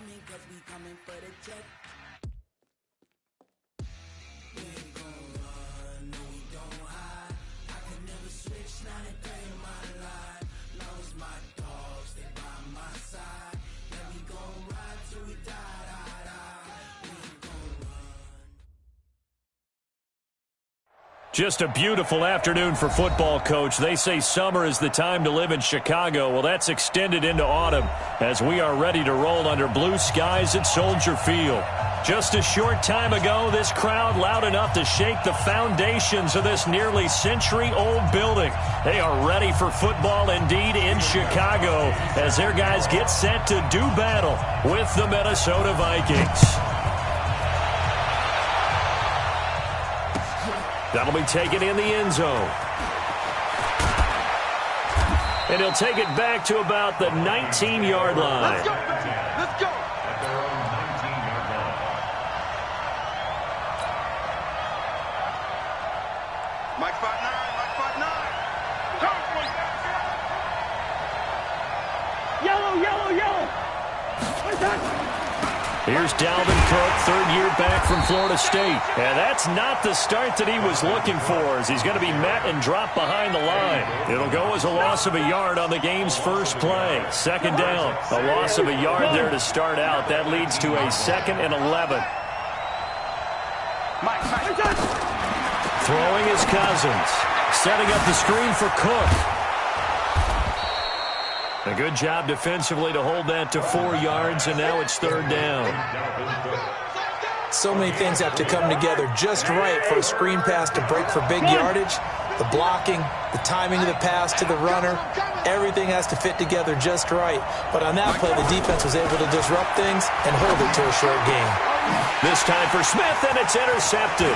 coming, cause we coming for the check. We ain't gon' run, no we don't hide. I can never switch, now they play my life. Long as my dogs, they by my side. Yeah, we gon' ride till we die, die, die. We ain't gon' run. Just a beautiful afternoon for football, Coach. They say summer is the time to live in Chicago. Well, that's extended into autumn as we are ready to roll under blue skies at Soldier Field. Just a short time ago, this crowd loud enough to shake the foundations of this nearly century-old building. They are ready for football indeed in Chicago as their guys get set to do battle with the Minnesota Vikings. That'll be taken in the end zone. And he'll take it back to about the 19-yard line. Let's go, baby. Let's go. At their own 19-yard line. Mike 5'9", Mike 5'9". Yellow, yellow, yellow. What's that? Here's Dalvin Cook, third-year back from Florida State. And that's not the start that he was looking for, as he's going to be met and dropped behind the line. It'll go as a loss of a yard on the game's first play. Second down, a loss of a yard there to start out. That leads to a 2nd and 11. Throwing is Cousins. Setting up the screen for Cook. A good job defensively to hold that to 4 yards, and now it's third down. So many things have to come together just right for a screen pass to break for big yardage. The blocking, the timing of the pass to the runner, everything has to fit together just right. But on that play, the defense was able to disrupt things and hold it to a short gain. This time for Smith, and it's intercepted.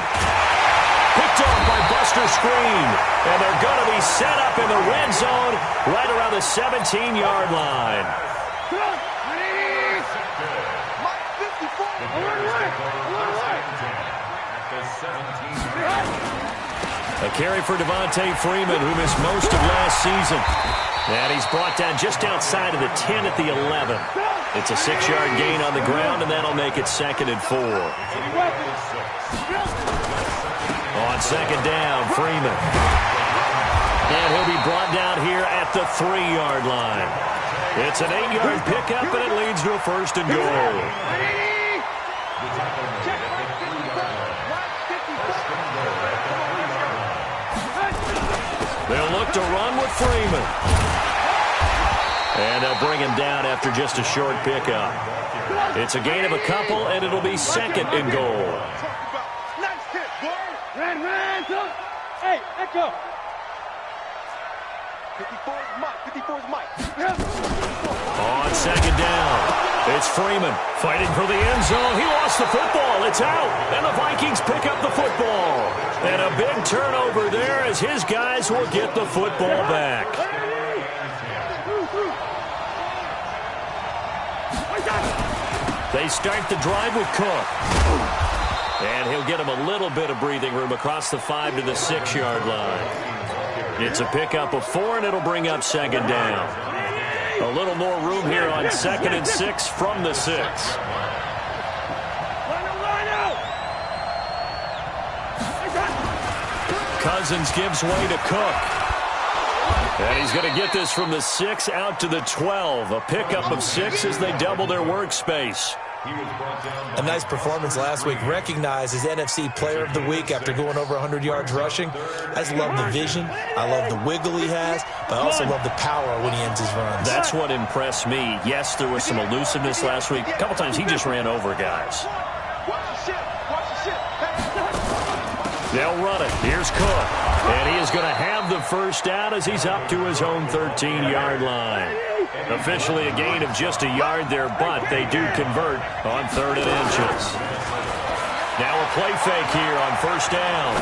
Picked off by Buster Screen, and they're going to be set up in the red zone right around the 17-yard line. A carry for Devontae Freeman, who missed most of last season. And he's brought down just outside of the 10 at the 11. It's a 6-yard gain on the ground, and that'll make it 2nd and 4. On second down, Freeman. And he'll be brought down here at the 3-yard line. It's an 8-yard pickup, and it leads to a 1st and goal. They'll look to run with Freeman. And they'll bring him down after just a short pickup. It's a gain of a couple, and it'll be 2nd and goal. Hey, echo. 54's Mike. 54's Mike. On second down, it's Freeman fighting for the end zone. He lost the football. It's out, and the Vikings pick up the football. And a big turnover there as his guys will get the football back. They start the drive with Cook. And he'll get him a little bit of breathing room across the 5 to the 6-yard line. It's a pickup of 4, and it'll bring up 2nd down. A little more room here on 2nd and 6 from the 6. Cousins gives way to Cook. And he's going to get this from the 6 out to the 12. A pickup of 6 as they double their workspace. A nice performance last week. Recognized as NFC Player of the Week after going over 100 yards rushing. I just love the vision. I love the wiggle he has. But I also love the power when he ends his runs. That's what impressed me. Yes, there was some elusiveness last week. A couple times he just ran over guys. They'll run it. Here's Cook. And he is going to have the first down as he's up to his own 13-yard line. Officially a gain of just a yard there, but they do convert on 3rd and inches. Now a play fake here on 1st down.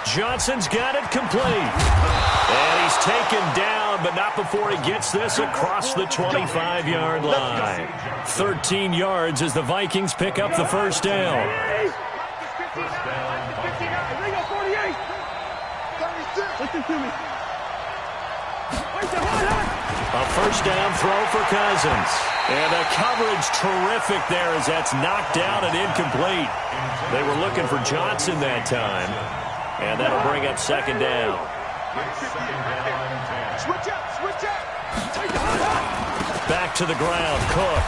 Johnson's got it complete. And he's taken down, but not before he gets this across the 25-yard line. 13 yards as the Vikings pick up the 1st down. Listen to me. A 1st down throw for Cousins. And the coverage terrific there as that's knocked down and incomplete. They were looking for Johnson that time. And that'll bring up second down. Switch up, switch up. Back to the ground, Cook.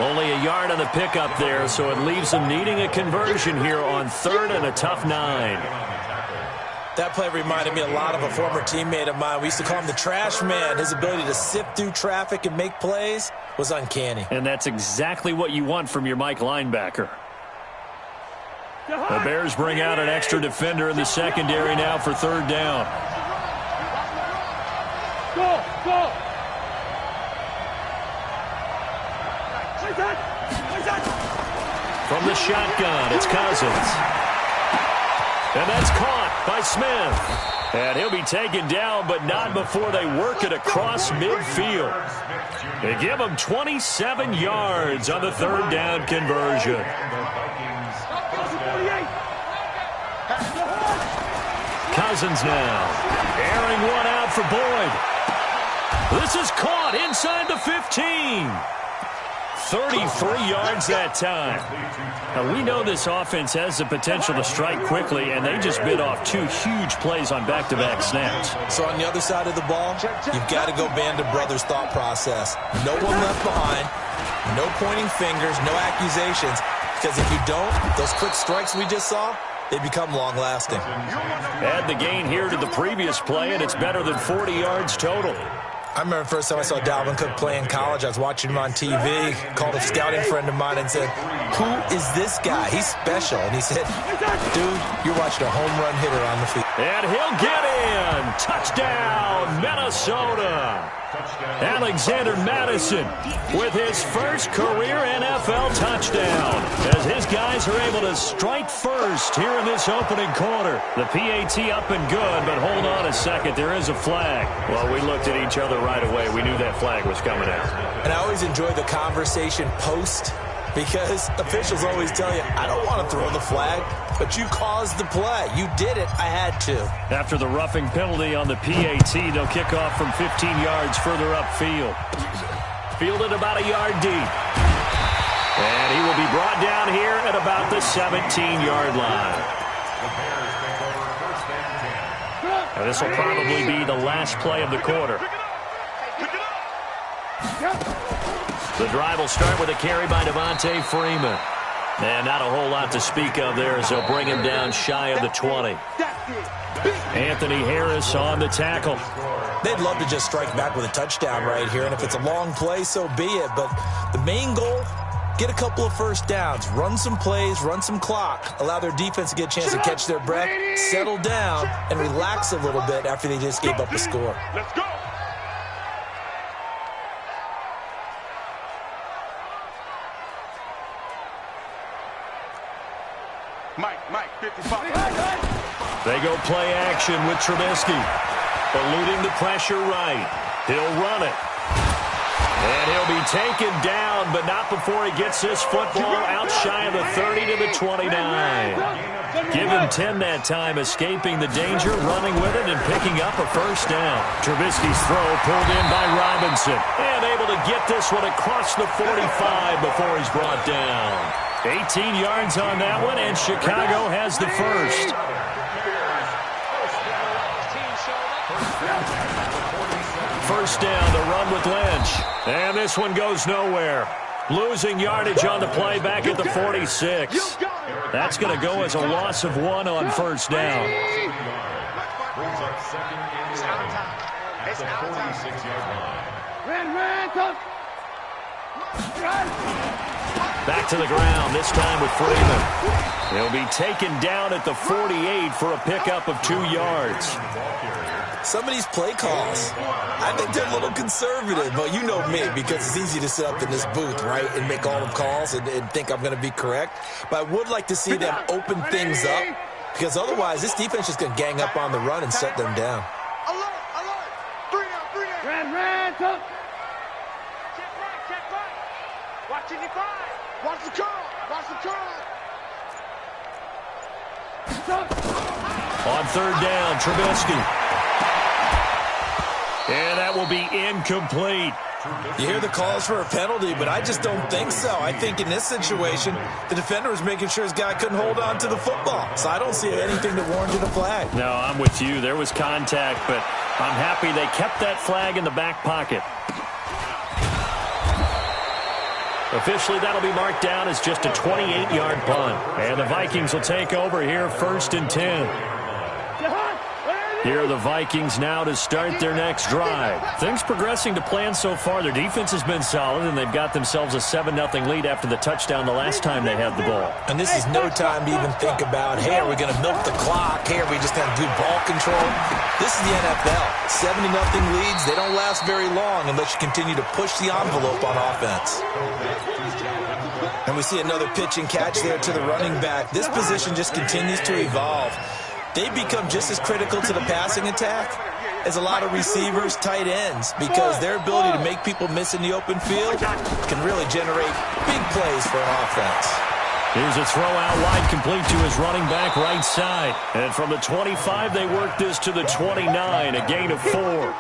Only a yard on the pickup there, so it leaves them needing a conversion here on third and a tough 9. That play reminded me a lot of a former teammate of mine. We used to call him the trash man. His ability to sift through traffic and make plays was uncanny. And that's exactly what you want from your Mike linebacker. The Bears bring out an extra defender in the secondary now for third down. Go, go. From the shotgun, it's Cousins. And that's caught by Smith. And he'll be taken down, but not before they work it across midfield. They give him 27 yards on the third down conversion. Cousins now. Airing one out for Boyd. This is caught inside the 15. 33 yards that time. Now, we know this offense has the potential to strike quickly, and they just bit off 2 huge plays on back-to-back snaps. So on the other side of the ball, you've got to go Band of Brothers thought process. No one left behind, no pointing fingers, no accusations, because if you don't, those quick strikes we just saw, they become long-lasting. Add the gain here to the previous play, and it's better than 40 yards total. I remember the first time I saw Dalvin Cook play in college. I was watching him on TV, called a scouting friend of mine and said, "Who is this guy? He's special." And he said, "Dude, you're watching a home run hitter on the field." And he'll get in. Touchdown, Minnesota. Alexander Madison with his first career NFL touchdown as his guys are able to strike first here in this opening quarter. The PAT up and good, but hold on a second. There is a flag. Well, we looked at each other right away. We knew that flag was coming out. And I always enjoy the conversation post because officials always tell you, "I don't want to throw the flag, but you caused the play. You did it. I had to." After the roughing penalty on the PAT, they'll kick off from 15 yards further upfield. Fielded about a yard deep. And he will be brought down here at about the 17-yard line. Now, this will probably be the last play of the quarter. The drive will start with a carry by Devontae Freeman. And not a whole lot to speak of there as they'll bring him down shy of the 20. Anthony Harris on the tackle. They'd love to just strike back with a touchdown right here, and if it's a long play, so be it. But the main goal, get a couple of first downs, run some plays, run some clock, allow their defense to get a chance to catch their breath, settle down, and relax a little bit after they just gave up a score. Let's go. Mike, 55. They go play action with Trubisky. Eluding the pressure right. He'll run it. And he'll be taken down, but not before he gets this football out shy of the 30 to the 29. Give him 10 that time, escaping the danger, running with it, and picking up a first down. Trubisky's throw pulled in by Robinson. And able to get this one across the 45 before he's brought down. 18 yards on that one, and Chicago has the first. First down, the run with Lynch. And this one goes nowhere. Losing yardage on the play back at the 46. That's going to go as a loss of 1 on first down. Back to the ground, this time with Freeman. He'll be taken down at the 48 for a pickup of 2 yards. Some of these play calls, I think they're a little conservative, but you know me, because it's easy to sit up in this booth, right, and make all the calls and think I'm going to be correct. But I would like to see them open things up, because otherwise this defense is going to gang up on the run and shut them down. Alert! 3 down. Ran, up. Check right. Watch it, watch the curl. On third down, Trubisky. And that will be incomplete. You hear the calls for a penalty, but I just don't think so. I think in this situation, the defender was making sure his guy couldn't hold on to the football. So I don't see anything that warranted a flag. No, I'm with you. There was contact, but I'm happy they kept that flag in the back pocket. Officially, that'll be marked down as just a 28-yard punt. And the Vikings will take over here, 1st and 10. Here are the Vikings now to start their next drive. Things progressing to plan so far. Their defense has been solid, and they've got themselves a 7-0 lead after the touchdown the last time they had the ball. And this is no time to even think about, hey, are we going to milk the clock? Hey, are we just going to do ball control? This is the NFL. 70-0 leads, they don't last very long unless you continue to push the envelope on offense. And we see another pitch and catch there to the running back. This position just continues to evolve. They become just as critical to the passing attack as a lot of receivers, tight ends, because their ability to make people miss in the open field can really generate big plays for an offense. Here's a throw out wide, complete to his running back right side. And from the 25, they work this to the 29, a gain of 4.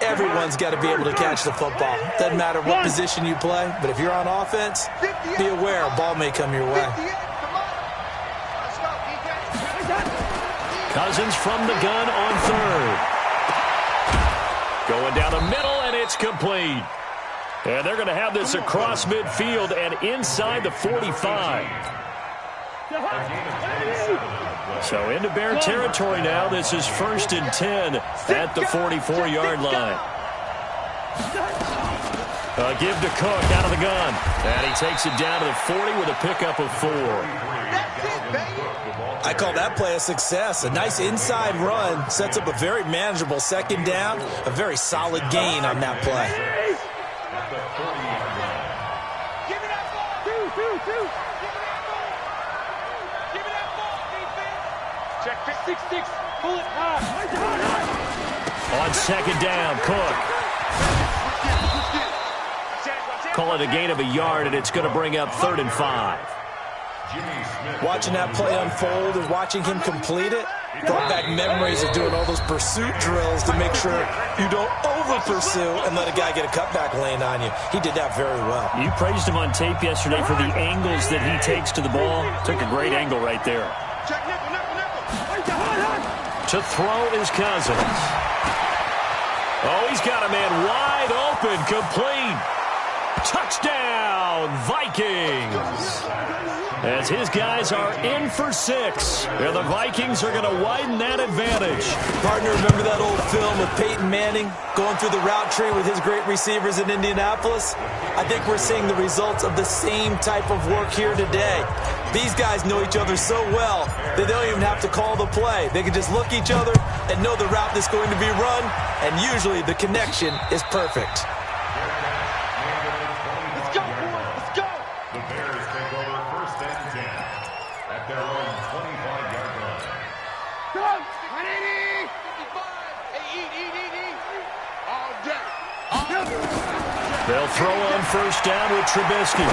Everyone's got to be able to catch the football. Doesn't matter what position you play, but if you're on offense, be aware a ball may come your way. Cousins from the gun on 3rd. Going down the middle, and it's complete. And they're going to have this across midfield and inside the 45. So into Bear territory now. This is 1st and 10 at the 44-yard line. Give to Cook out of the gun. And he takes it down to the 40 with a pickup of 4. I call that play a success. A nice inside run sets up a very manageable 2nd down. A very solid gain on that play. Give me that ball. Give me that ball. Give me that ball, defense. Check 6-6. Pull it high. On 2nd down, Cook. Call it a gain of a yard, and it's going to bring up 3rd and 5. Watching that play unfold and watching him complete it brought back memories of doing all those pursuit drills to make sure you don't over-pursue and let a guy get a cutback lane on you. He did that very well. You praised him on tape yesterday for the angles that he takes to the ball. Took a great angle right there. To throw is Cousins. Oh, he's got a man wide open, complete. Touchdown, Vikings! As his guys are in for 6. And the Vikings are going to widen that advantage. Partner, remember that old film with Peyton Manning going through the route tree with his great receivers in Indianapolis? I think we're seeing the results of the same type of work here today. These guys know each other so well that they don't even have to call the play. They can just look each other and know the route that's going to be run, and usually the connection is perfect. They'll throw on 1st down with Trubisky.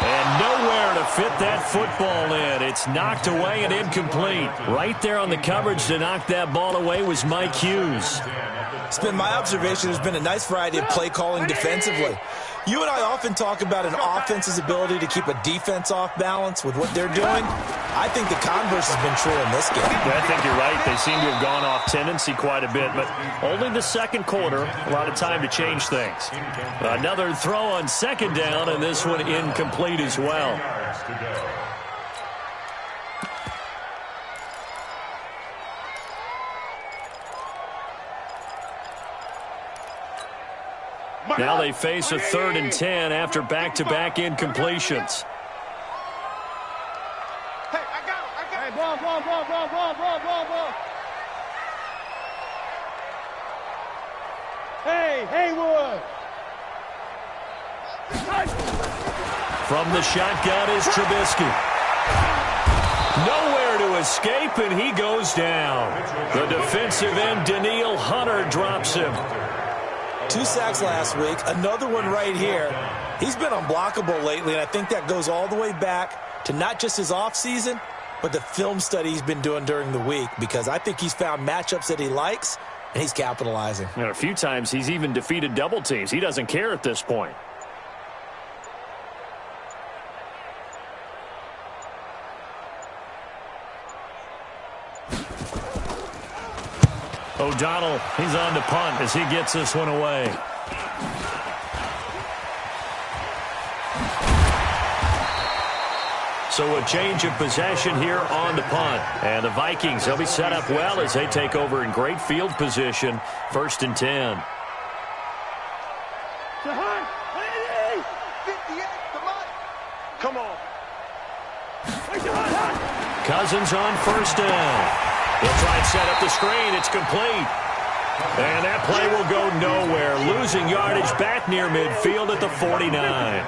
And nowhere to fit that football in. It's knocked away and incomplete. Right there on the coverage to knock that ball away was Mike Hughes. It's been my observation there's been a nice variety of play calling defensively. You and I often talk about an offense's ability to keep a defense off balance with what they're doing. I think the converse has been true in this game. I think you're right. They seem to have gone off tendency quite a bit, but only the 2nd quarter. A lot of time to change things. Another throw on 2nd down, and this one incomplete as well. Now they face a 3rd and 10 after back-to-back incompletions. Hey, I got it. Hey, ball. Hey, Haywood. From the shotgun is Trubisky. Nowhere to escape, and he goes down. The defensive end, Danielle Hunter, drops him. 2 sacks last week, another one right here. He's been unblockable lately, and I think that goes all the way back to not just his offseason, but the film study he's been doing during the week, because I think he's found matchups that he likes, and he's capitalizing. And a few times he's even defeated double teams. He doesn't care at this point. O'Donnell, he's on to punt as he gets this one away. So a change of possession here on the punt. And the Vikings, they'll be set up well as they take over in great field position. 1st and 10. Come on. Cousins on 1st down. He'll try and set up the screen. It's complete. And that play will go nowhere. Losing yardage back near midfield at the 49.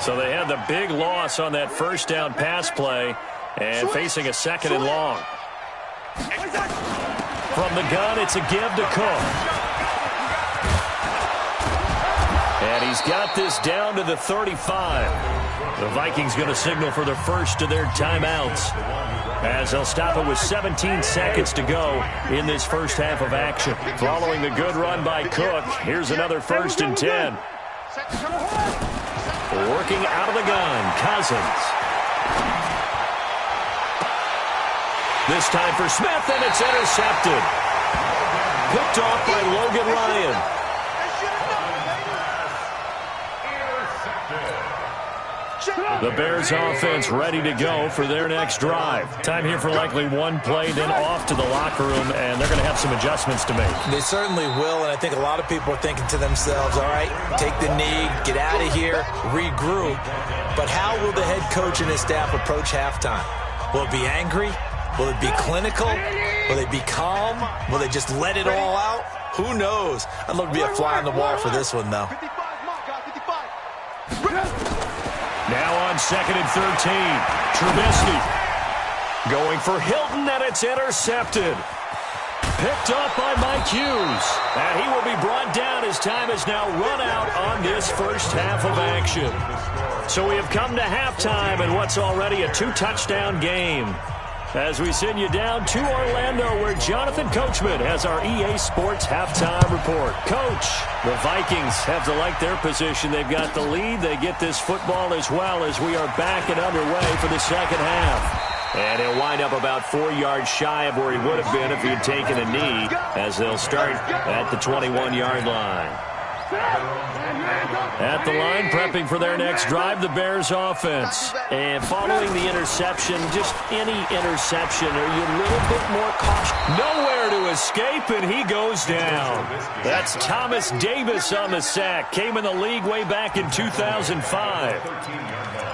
So they had the big loss on that 1st down pass play and facing a 2nd and long. From the gun, it's a give to Cook. And he's got this down to the 35. The Vikings going to signal for the first of their timeouts as they'll stop it with 17 seconds to go in this first half of action. Following the good run by Cook, here's another 1st and 10. Working out of the gun, Cousins. This time for Smith, and it's intercepted. Picked off by Logan Ryan. The Bears offense ready to go for their next drive. Time here for likely one play, then off to the locker room, and they're going to have some adjustments to make. They certainly will, and I think a lot of people are thinking to themselves, all right, take the knee, get out of here, regroup. But how will the head coach and his staff approach halftime? Will it be angry? Will it be clinical? Will they be calm? Will they just let it all out? Who knows? I'd love to be a fly on the wall for this one, though. Now on 2nd and 13, Trubisky going for Hilton, and it's intercepted. Picked up by Mike Hughes, and he will be brought down as time has now run out on this first half of action. So we have come to halftime in what's already a 2-touchdown game. As we send you down to Orlando, where Jonathan Coachman has our EA Sports halftime report. Coach, the Vikings have to like their position. They've got the lead. They get this football as well as we are back and underway for the second half. And he'll wind up about 4 yards shy of where he would have been if he had taken a knee, as they'll start at the 21-yard line. At the line, prepping for their next drive, the Bears offense. And following the interception, just any interception, are you a little bit more cautious? Nowhere to escape, and he goes down. That's Thomas Davis on the sack. Came in the league way back in 2005.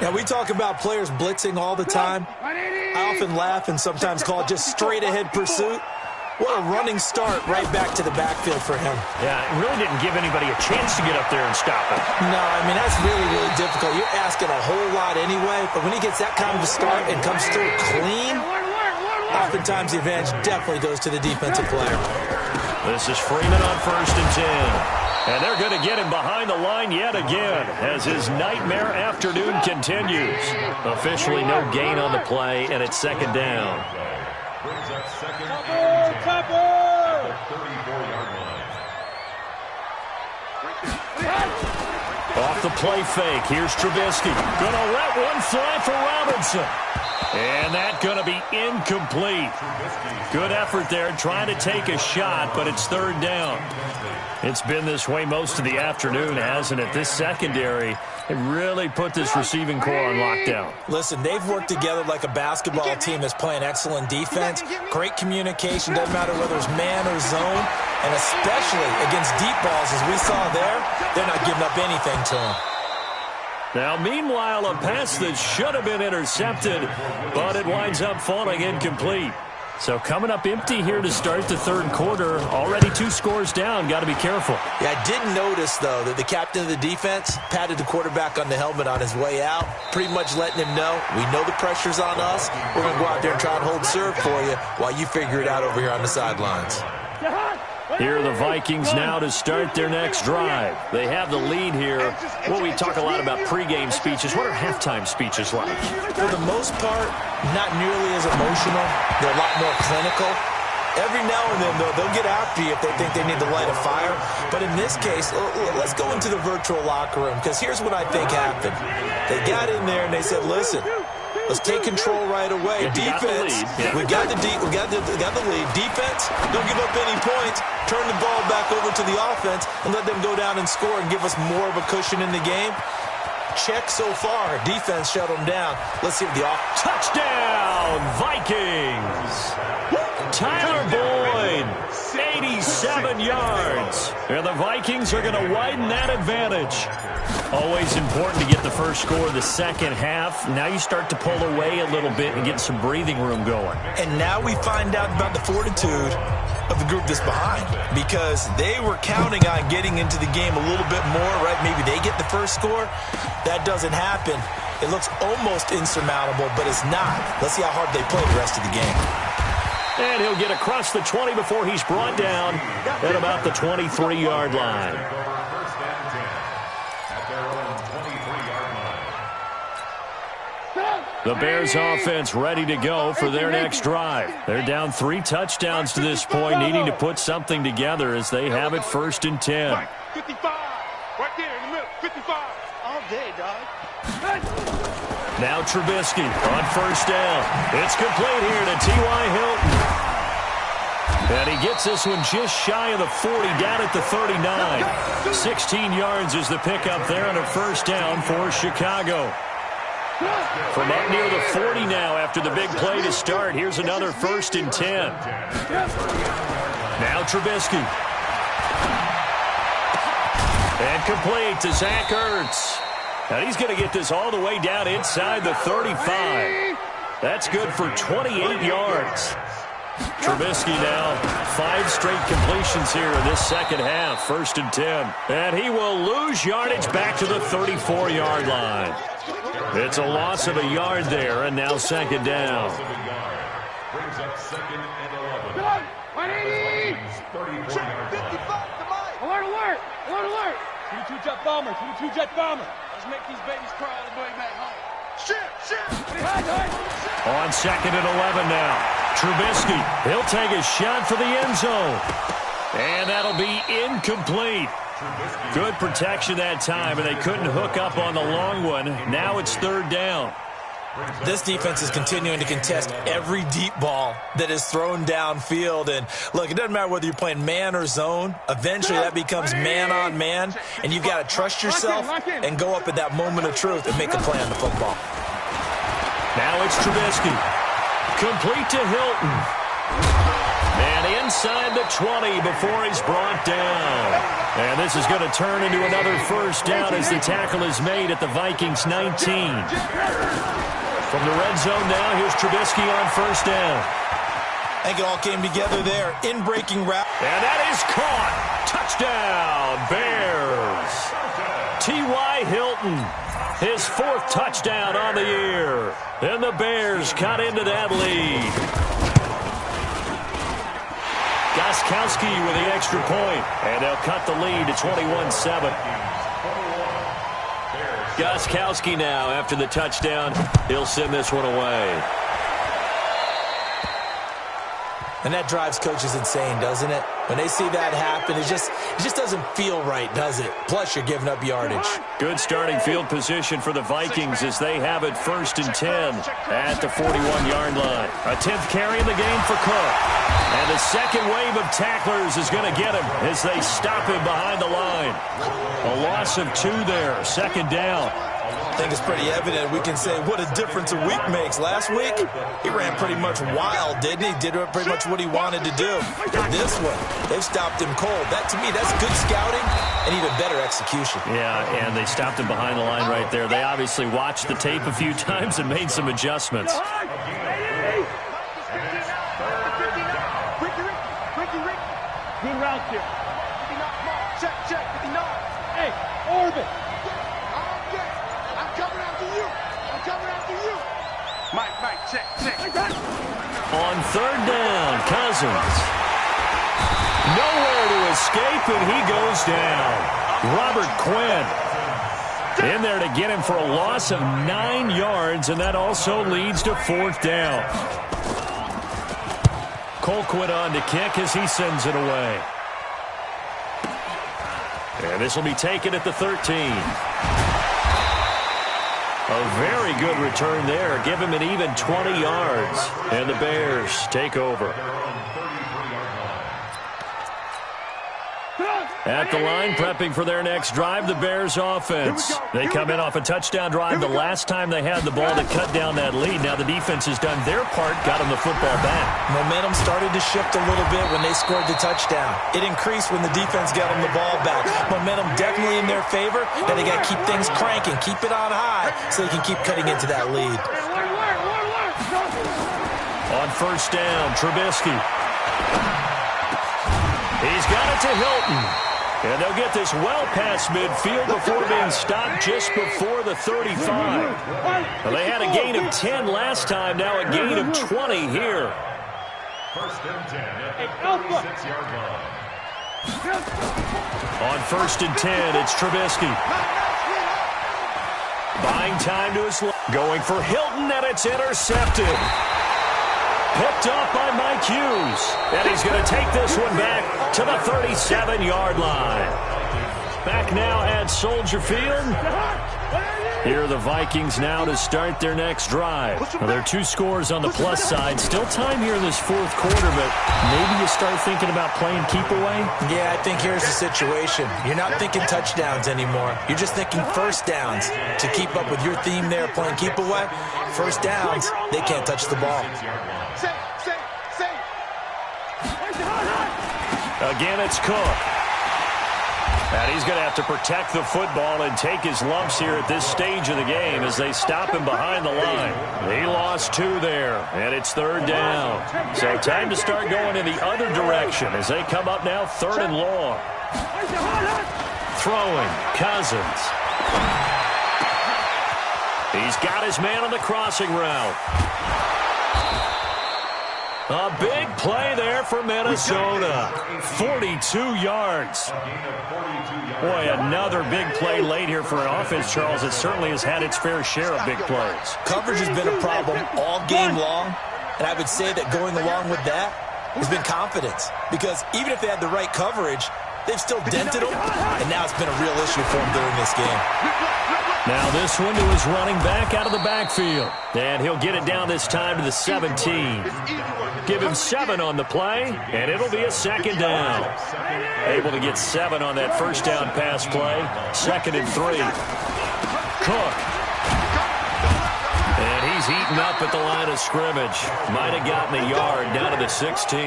Now, we talk about players blitzing all the time. I often laugh and sometimes call it just straight-ahead pursuit. What a running start right back to the backfield for him. Yeah, it really didn't give anybody a chance to get up there and stop him. No, I mean, that's really, really difficult. You're asking a whole lot anyway, but when he gets that kind of a start and comes through clean, oftentimes the advantage definitely goes to the defensive player. This is Freeman on 1st and 10. And they're going to get him behind the line yet again as his nightmare afternoon continues. Officially no gain on the play, and it's 2nd down. Brings up 2nd and 10 at the 34-yard line. Off the play fake, here's Trubisky. Gonna let one fly for Robinson. And that's going to be incomplete. Good effort there, trying to take a shot, but it's 3rd down. It's been this way most of the afternoon, hasn't it? This secondary, it really put this receiving core on lockdown. Listen, they've worked together like a basketball team that's playing excellent defense. Great communication, doesn't matter whether it's man or zone. And especially against deep balls, as we saw there, they're not giving up anything to them. Now, meanwhile, a pass that should have been intercepted, but it winds up falling incomplete. So coming up empty here to start the 3rd quarter. Already 2 scores down. Got to be careful. Yeah, I did notice, though, that the captain of the defense patted the quarterback on the helmet on his way out, pretty much letting him know, we know the pressure's on us. We're going to go out there and try and hold serve for you while you figure it out over here on the sidelines. Here are the Vikings now to start their next drive. They have the lead here. Well, we talk a lot about pregame speeches. What are halftime speeches like? For the most part, not nearly as emotional. They're a lot more clinical. Every now and then, though, they'll get after you if they think they need to light a fire. But in this case, let's go into the virtual locker room, because here's what I think happened. They got in there and they said, listen, let's take control right away. Defense, we got the lead. Defense, don't give up any points. Turn the ball back over to the offense and let them go down and score and give us more of a cushion in the game. Check so far. Defense shut them down. Let's see if the offense. Touchdown, Vikings. Tyler Boyd, 87 yards. And the Vikings are going to widen that advantage. Always important to get the first score of the second half. Now you start to pull away a little bit and get some breathing room going. And now we find out about the fortitude of the group that's behind, because they were counting on getting into the game a little bit more, right? Maybe they get the first score. That doesn't happen. It looks almost insurmountable, but it's not. Let's see how hard they play the rest of the game. And he'll get across the 20 before he's brought down at about the 23-yard line. The Bears offense ready to go for their next drive. They're down 3 touchdowns to this point, needing to put something together as they have it first and 10. 55. Right there in the middle. 55. All day, dog. Now Trubisky on first down. It's complete here to T.Y. Hilton. And he gets this one just shy of the 40, down at the 39. 16 yards is the pickup there on a first down for Chicago. From up near the 40 now after the big play to start. Here's another first and 10. Now Trubisky. And complete to Zach Ertz. And he's going to get this all the way down inside the 35. That's good for 28 yards. Trubisky now 5 straight completions here in this second half. First and 10. And he will lose yardage back to the 34-yard line. It's a loss of a yard there, and now second down. Brings up second and 11. 180! 55. Alert, alert! Alert, alert! 22 jet bomber. 22 jet bomber. Let's make these babies cry all the way back home. Shit! On second and 11 now. Trubisky, he'll take a shot for the end zone. And that'll be incomplete. Good protection that time, and they couldn't hook up on the long one. Now it's third down. This defense is continuing to contest every deep ball that is thrown downfield. And, look, it doesn't matter whether you're playing man or zone. Eventually that becomes man-on-man, and you've got to trust yourself and go up at that moment of truth and make a play on the football. Now it's Trubisky. Complete to Hilton. And inside the 20 before he's brought down. And this is going to turn into another first down as the tackle is made at the Vikings 19. From the red zone now, here's Trubisky on first down. I think it all came together there. In-breaking route. And that is caught. Touchdown, Bears. T.Y. Hilton, his 4th touchdown on the year. And the Bears cut into that lead. Gostkowski with the extra point, and they'll cut the lead to 21-7. Gostkowski now, after the touchdown, he'll send this one away. And that drives coaches insane, doesn't it? When they see that happen, it just doesn't feel right, does it? Plus, you're giving up yardage. Good starting field position for the Vikings as they have it first and 10 at the 41-yard line. A 10th carry in the game for Cook. And the second wave of tacklers is going to get him as they stop him behind the line. A loss of 2 there, second down. I think it's pretty evident. We can say what a difference a week makes. Last week, he ran pretty much wild, didn't he? Did pretty much what he wanted to do. But this one, they've stopped him cold. That, to me, that's good scouting and even better execution. Yeah, and they stopped him behind the line right there. They obviously watched the tape a few times and made some adjustments. Good route here. 59. Check. 59. Hey, orbit. I'm coming after you. Mike, check. On third down, Cousins. Nowhere to escape, and he goes down. Robert Quinn in there to get him for a loss of 9 yards, and that also leads to 4th down. Colquitt on to kick as he sends it away. And this will be taken at the 13. A very good return there. Give him an even 20 yards. And the Bears take over. At the line, prepping for their next drive, the Bears offense. They come in off a touchdown drive the last time they had the ball to cut down that lead. Now the defense has done their part, got them the football back. Momentum started to shift a little bit when they scored the touchdown. It increased when the defense got them the ball back. Momentum definitely in their favor. Now they got to keep things cranking, keep it on high so they can keep cutting into that lead. On first down, Trubisky. He's got it to Hilton. And they'll get this well past midfield before being stopped just before the 35. Well, they had a gain of 10 last time, now a gain of 20 here. First and 10 at the 36-yard line. On first and 10, it's Trubisky. Buying time to his left. Going for Hilton, and it's intercepted. Picked off by Mike Hughes. And he's going to take this one back to the 37-yard line. Back now at Soldier Field. Here are the Vikings now to start their next drive. Well, there are 2 scores on the plus side. Still time here in this fourth quarter, but maybe you start thinking about playing keep away? Yeah, I think here's the situation. You're not thinking touchdowns anymore. You're just thinking first downs. To keep up with your theme there, playing keep away, first downs, they can't touch the ball. Again, it's Cook. And he's going to have to protect the football and take his lumps here at this stage of the game as they stop him behind the line. He lost 2 there, and it's third down. So time to start going in the other direction as they come up now third and long. Throwing, Cousins. He's got his man on the crossing route. A big play there for Minnesota. 42 yards. Boy, another big play late here for an offense, Charles, that certainly has had its fair share of big plays. Coverage has been a problem all game long, and I would say that going along with that has been confidence. Because even if they had the right coverage, they've still dented them, and now it's been a real issue for them during this game. Now this one to his running back out of the backfield. And he'll get it down this time to the 17. Give him 7 on the play, and it'll be a second down. Able to get 7 on that first down pass play. 2nd and 3. Cook. And he's eaten up at the line of scrimmage. Might have gotten a yard down to the 16.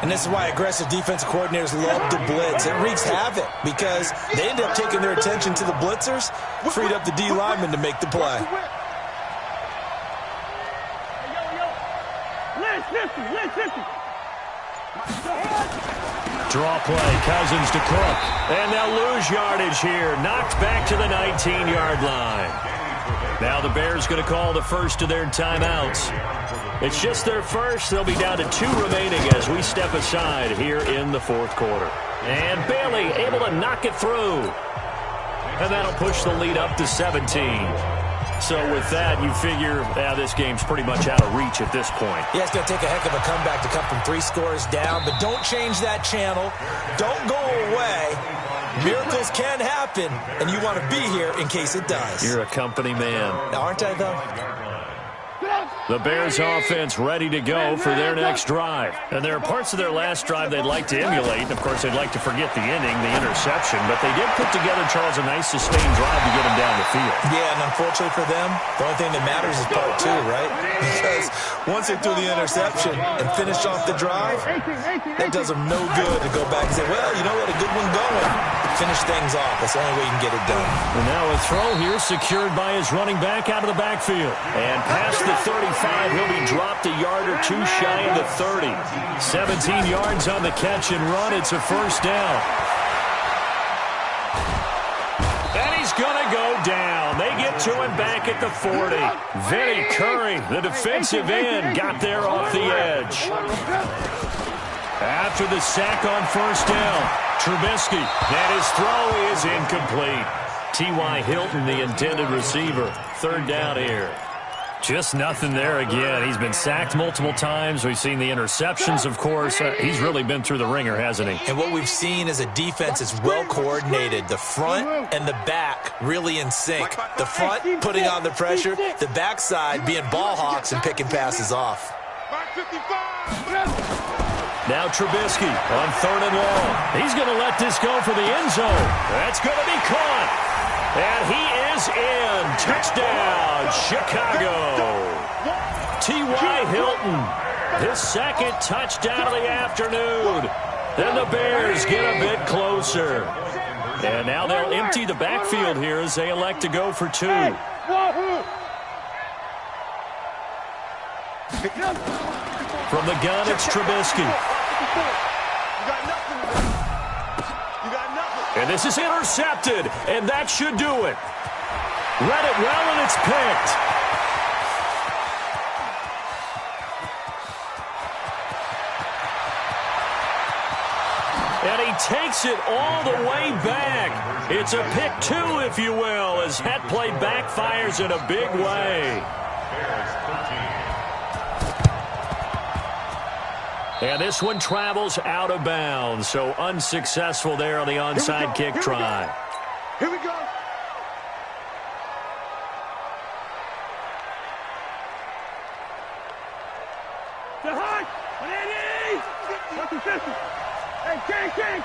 And this is why aggressive defensive coordinators love to blitz. It wreaks havoc because they end up taking their attention to the blitzers, freed up the D lineman to make the play. Draw play, Cousins to Cook. And they'll lose yardage here. Knocked back to the 19-yard line. Now the Bears going to call the first of their timeouts. It's just their first. They'll be down to 2 remaining as we step aside here in the fourth quarter. And Bailey able to knock it through. And that'll push the lead up to 17. So with that, you figure this game's pretty much out of reach at this point. Yeah, it's going to take a heck of a comeback to come from 3 scores down, but don't change that channel. Don't go away. Miracles can happen, and you want to be here in case it does. You're a company man. Aren't I, though? The Bears offense ready to go for their next drive. And there are parts of their last drive they'd like to emulate. Of course, they'd like to forget the inning, the interception. But they did put together, Charles, a nice sustained drive to get them down the field. Yeah, and unfortunately for them, the only thing that matters is part 2, right? Because once they threw the interception and finished off the drive, that does them no good to go back and say, well, you know what, a good one going. Finish things off. That's the only way you can get it done. And now a throw here secured by his running back out of the backfield. And past the 35, he'll be dropped a yard or 2 shy of the 30. 17 yards on the catch and run. It's a first down. And he's going to go down. They get to him back at the 40. Vinny Curry, the defensive end, got there off the edge. After the sack on first down, Trubisky, and his throw is incomplete. T.Y. Hilton, the intended receiver. Third down here. Just nothing there again. He's been sacked multiple times. We've seen the interceptions, of course. He's really been through the ringer, hasn't he? And what we've seen is a defense is well coordinated. The front and the back really in sync. The front putting on the pressure, the backside being ball hawks and picking passes off. Now Trubisky on 3rd and long. He's going to let this go for the end zone. That's going to be caught. And he is in. Touchdown, Chicago. T.Y. Hilton, his second touchdown of the afternoon. Then the Bears get a bit closer. And now they'll empty the backfield here as they elect to go for 2. From the gun, it's Trubisky. And this is intercepted, and that should do it. Read it well, and it's picked. And he takes it all the way back. It's a pick 2, if you will, as that play backfires in a big way. And this one travels out of bounds, so unsuccessful there on the onside kick try. Here we go. To high. 180. Not consistent. Hey, Ken.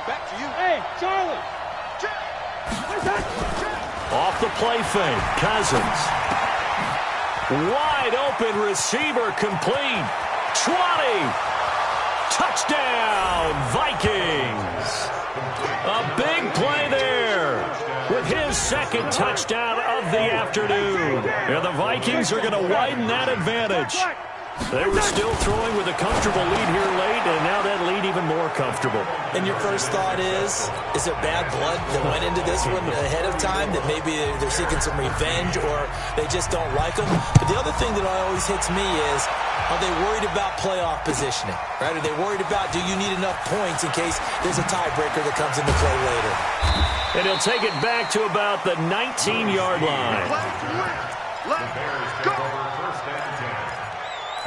Back to you. Hey, Charlie. Off the play fake, Cousins. Wide open receiver complete. 20. Touchdown, Vikings. A big play there with his second touchdown of the afternoon. And the Vikings are going to widen that advantage. They were still throwing with a comfortable lead here late, and now that lead even more comfortable. And your first thought is there bad blood that went into this one ahead of time, that maybe they're seeking some revenge or they just don't like them? But the other thing that always hits me is, are they worried about playoff positioning, right? Are they worried about, do you need enough points in case there's a tiebreaker that comes into play later? And he'll take it back to about the 19-yard line. Bears take over 1st and 10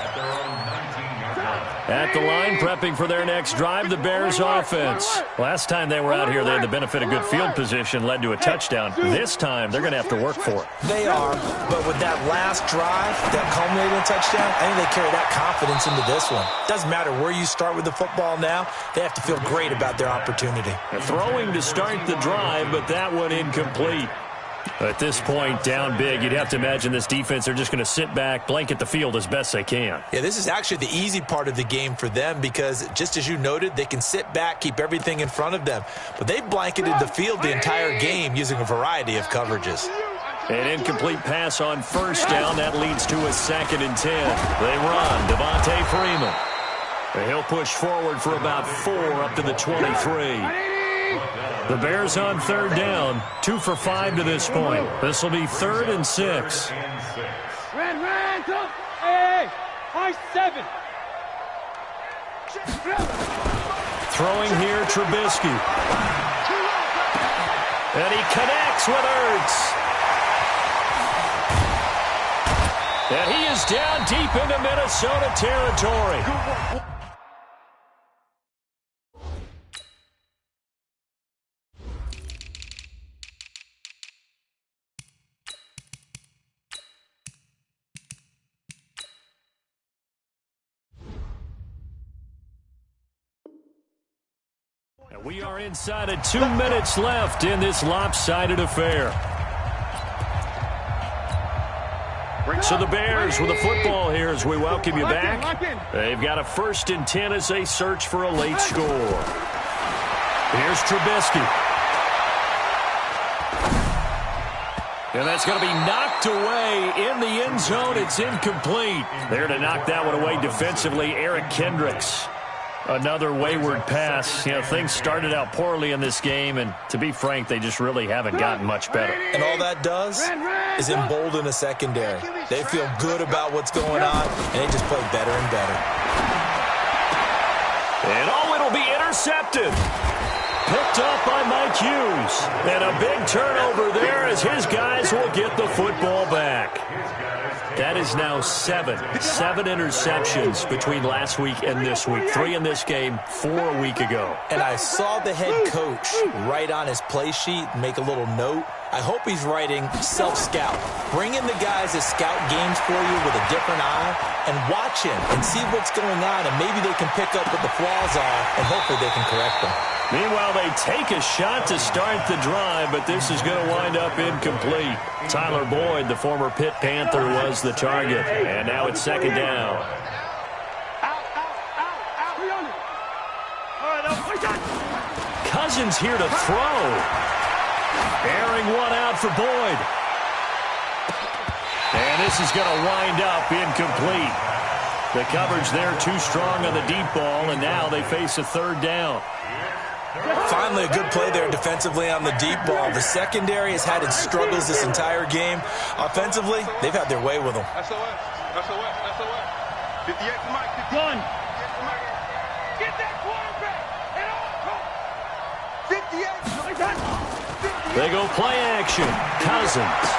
at their own 19-yard line. At the line, prepping for their next drive, the Bears offense. Last time they were out here, they had the benefit of good field position, led to a touchdown. This time, they're going to have to work for it. They are, but with that last drive, that culminating touchdown, I think they carry that confidence into this one. Doesn't matter where you start with the football now, they have to feel great about their opportunity. Throwing to start the drive, but that one incomplete. At this point, down big, you'd have to imagine this defense, they're just going to sit back, blanket the field as best they can. Yeah, this is actually the easy part of the game for them because, just as you noted, they can sit back, keep everything in front of them. But they've blanketed the field the entire game using a variety of coverages. An incomplete pass on 1st down. That leads to a 2nd and 10. They run. Devontae Freeman. He'll push forward for about 4 up to the 23. The Bears on 3rd down, 2 for 5 to this point. This will be 3rd and 6. Ran, go. Hey, high 7. Throwing here, Trubisky. And he connects with Ertz. And he is down deep into Minnesota territory. We are inside of 2 minutes left in this lopsided affair. So the Bears with the football here as we welcome you back. They've got a 1st and 10 as they search for a late score. Here's Trubisky. And that's going to be knocked away in the end zone. It's incomplete. There to knock that one away defensively, Eric Kendricks. Another wayward pass. You know, things started out poorly in this game, and to be frank, they just really haven't gotten much better. And all that does is embolden a secondary. They feel good about what's going on, and they just play better and better. And it'll be intercepted. picked up by Mike Hughes. And a big turnover there as his guys will get the football back. That is now seven interceptions between last week and this week. 3 in this game, 4 a week ago. And I saw the head coach write on his play sheet, make a little note. I hope he's writing self-scout. Bring in the guys that scout games for you with a different eye and watch him and see what's going on, and maybe they can pick up what the flaws are, and hopefully they can correct them. Meanwhile, they take a shot to start the drive, but this is going to wind up incomplete. Tyler Boyd, the former Pitt Panther, was the target, and now it's second down. Cousins here to throw. Airing one out for Boyd. And this is going to wind up incomplete. The coverage there too strong on the deep ball, and now they face a third down. Finally, a good play there defensively on the deep ball. The secondary has had its struggles this entire game. Offensively, they've had their way with them. SOS. 58 to Mike. 51. Get that quarterback. And all. 58. They go play action. Cousins.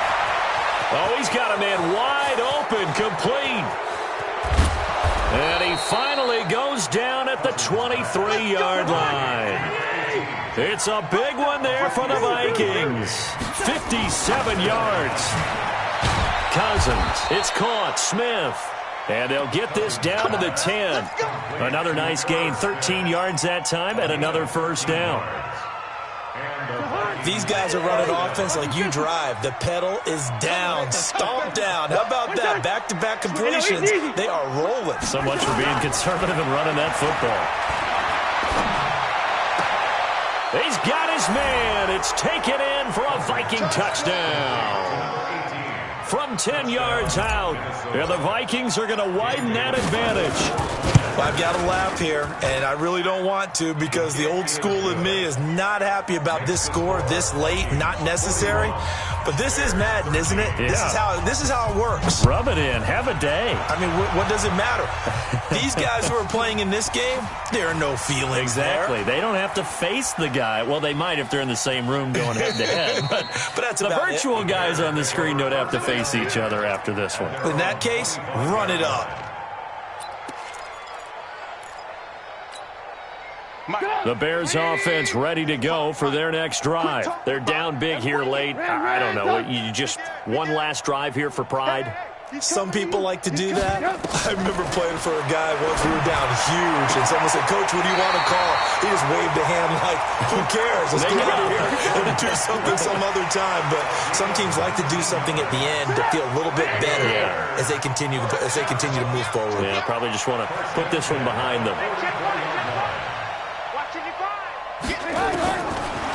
Oh, he's got a man wide open, complete. And he finally goes down at the 23-yard line. It's a big one there for the Vikings. 57 yards. Cousins. It's caught. Smith. And they'll get this down to the 10. Another nice gain. 13 yards that time and another first down. These guys are running offense like you drive. The pedal is down, stomped down. How about that? Back-to-back completions. They are rolling. So much for being conservative and running that football. He's got his man. It's taken in for a Viking touchdown. From 10 yards out, and the Vikings are going to widen that advantage. Well, I've got to laugh here, and I really don't want to because the old school in me is not happy about this score this late, not necessary. But this is Madden, isn't it? Yeah. This is how it works. Rub it in. Have a day. I mean, what does it matter? These guys who are playing in this game, there are no feelings Exactly. there. They don't have to face the guy. Well, they might if they're in the same room going head-to-head. But that's the about virtual guys on the screen don't have to face each other after this one. In that case, run it up. The Bears offense ready to go for their next drive. They're down big here late. I don't know. You just one last drive here for pride? Some people like to do that. I remember playing for a guy once. We were down huge, and someone said, "Coach, what do you want to call?" He just waved a hand like, "Who cares? Let's get out of here and do something some other time." But some teams like to do something at the end to feel a little bit better as they continue to move forward. Yeah, probably just want to put this one behind them.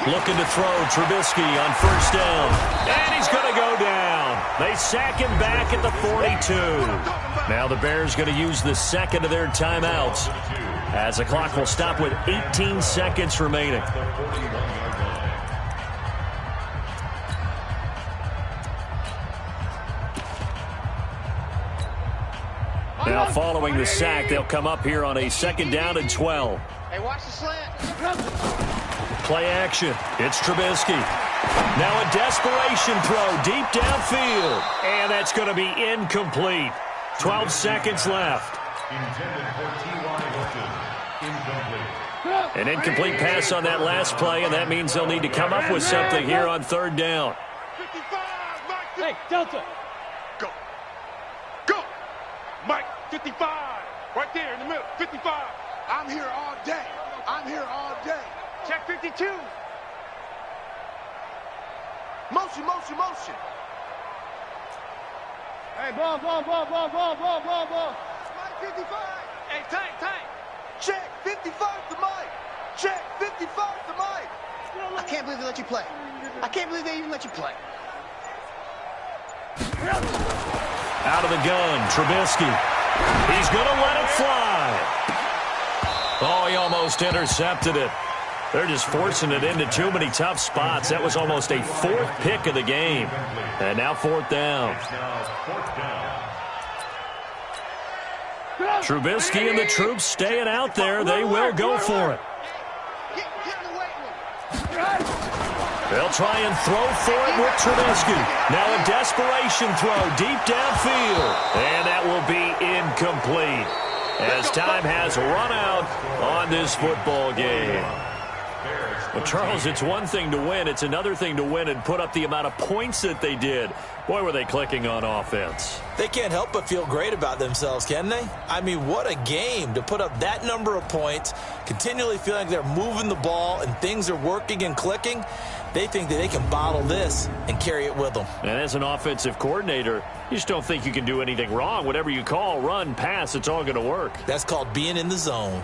Looking to throw, Trubisky on first down. And he's going to go down. They sack him back at the 42. Now the Bears going to use the second of their timeouts as the clock will stop with 18 seconds remaining. Now following the sack, they'll come up here on a second down and 12. Hey, watch the slant. Play action. It's Trubisky. Now a desperation throw deep downfield. And that's going to be incomplete. 12 seconds left. An incomplete pass on that last play, and that means they'll need to come up with something here on third down. 55, Mike. Hey, Delta. Go. Go. Mike, 55. Right there in the middle. 55. I'm here all day. I'm here all day. Check 52. Motion, motion, motion. Hey, ball. Mike, 55. Hey, tank. Check 55 to Mike. Check 55 to Mike. I can't believe they let you play. I can't believe they even let you play. Out of the gun, Trubisky. He's going to let it fly. Oh, he almost intercepted it. They're just forcing it into too many tough spots. That was almost a fourth pick of the game. And now fourth down. Trubisky and the troops staying out there. They will go for it. Get in the weight room. They'll try and throw for it with Trubisky. Now a desperation throw deep downfield. And that will be incomplete as time has run out on this football game. Well, Charles, it's one thing to win. It's another thing to win and put up the amount of points that they did. Boy, were they clicking on offense. They can't help but feel great about themselves, can they? I mean, what a game to put up that number of points, continually feeling like they're moving the ball and things are working and clicking. They think that they can bottle this and carry it with them. And as an offensive coordinator, you just don't think you can do anything wrong. Whatever you call, run, pass, it's all going to work. That's called being in the zone.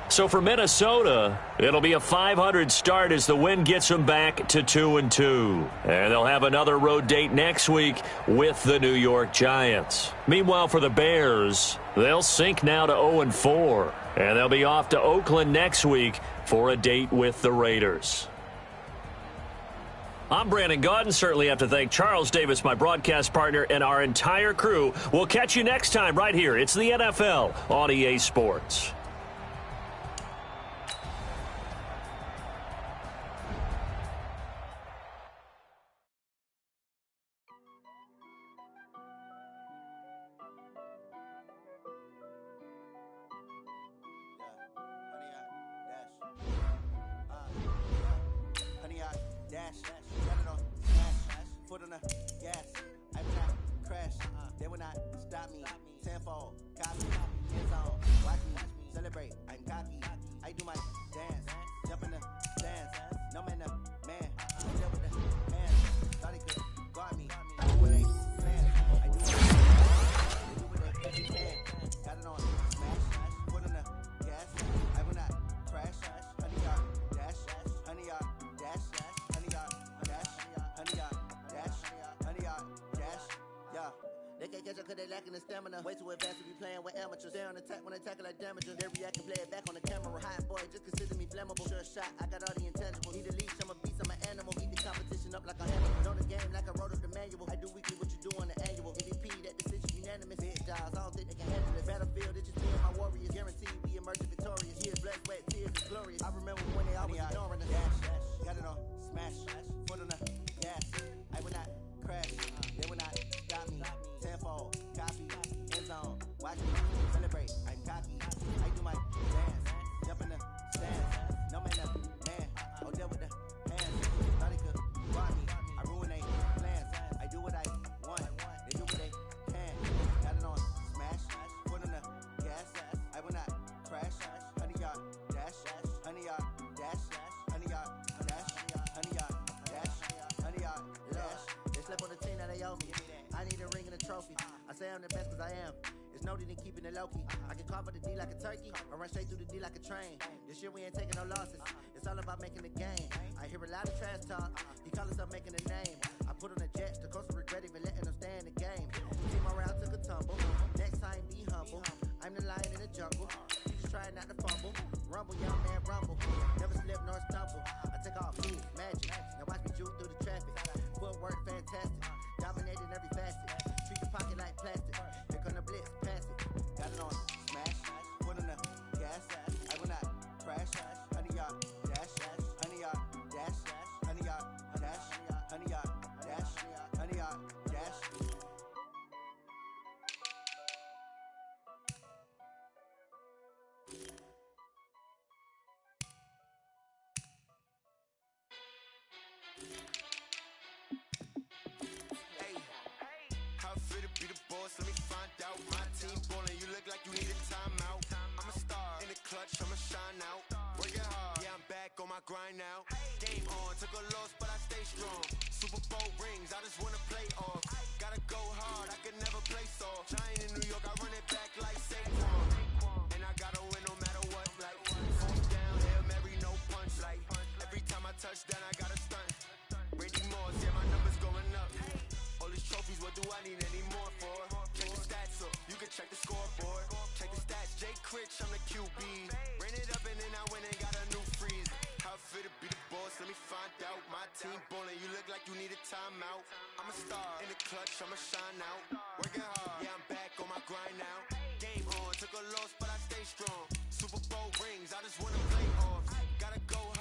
So for Minnesota, it'll be a 500 start as the win gets them back to 2-2. And they'll have another road date next week with the New York Giants. Meanwhile, for the Bears, they'll sink now to 0-4. And they'll be off to Oakland next week for a date with the Raiders. I'm Brandon Gaudin. Certainly have to thank Charles Davis, my broadcast partner, and our entire crew. We'll catch you next time right here. It's the NFL on EA Sports. Foot on the gas, I will not crash, they will not stop me, tenfold, copy, end zone, watch me, celebrate, I'm cocky, I do my dance, jump in the stands, no man, man, I deal with the hands, thought he could guard me, I do what they plan, I do what they can, got it on, smash, foot on the gas, I will not crash, 100-yard dash, 100-yard dash, 100-yard dash, 100-yard. They can't catch up cause they lacking the stamina. Way too advanced to be playing with amateurs. They on attack when they tackle like damagers. They react and play it back on the camera. Hot boy, just consider me flammable. Sure shot, I got all the intangibles. Need a leash, I'm a beast, I'm an animal. Eat the competition up like a hammer. Know the game like I wrote up the manual. I do weekly what you do on the annual. MVP, that decision unanimous. Big jobs, I don't think they can handle it. Battlefield, it's just me and my warriors. Guaranteed we emerge victorious. Years, blood, sweat, tears, it's glorious. I remember when they always ignoring us. Dash, got it on, smash, foot on the gas. I will not crash, they will not stop me. Tenfold, copy, end zone, watch me, celebrate, I'm cocky, I do my dance, jump in the stands, no man, man, oh deal with the hands, thought they could guard me, I ruin they plans, I do what I want, they do what they can, got it on, smash, foot on the gas, I will not crash, 100-yard dash, 100-yard dash, 100-yard dash, 100-yard dash, 100-yard dash, they slept on the team that they owe me. I need a ring and a trophy. I say I'm the best cause I am. It's noted in keeping it low-key. I can carve up the D like a turkey or run straight through the D like a train. This year we ain't taking no losses. It's all about making the game. I hear a lot of trash talk. He call himself making a name. I put on the Jets. The coach will regret even letting them stay in the game. Team morale took a tumble. Next time be humble. I'm the lion in the jungle. You just try not to fumble. Rumble, young man, rumble. Never slip nor stumble. I take off move, magic. Now watch me juke through the traffic. Footwork fantastic. Dominating every facet. Treat your pocket like plastic. Here come the blitz, pass it. Got it on, smash. Foot on the gas. I will not crash. 100-yard dash. 100-yard dash. 100-yard dash. 100-yard dash. 100-yard dash. Be the boss, let me find out. My team ballin', you look like you need a timeout. I'm a star in the clutch, I'ma shine out. Working hard, yeah, I'm back on my grind now. Game on, took a loss, but I stay strong. Super Bowl rings, I just wanna play off. Gotta go hard, I can never play soft. Giant in New York, I run it back like Saquon. And I gotta win no matter what. Like, fourth down, Hail Mary, no punch. Like, every time I touch down, I gotta stunt. Randy Moss, yeah, my numbers going up. All these trophies, what do I need any more for? Check the stats up, you can check the scoreboard. Check the stats, Jay Critch, I'm the QB. Ran it up and then I went and got a new freeze. How it feel to be the boss, let me find out. My team ballin', you look like you need a timeout. I'm a star in the clutch, I'ma shine out. Working hard, yeah, I'm back on my grind now. Game on, took a loss, but I stay strong. Super Bowl rings, I just wanna play off. Gotta go hard.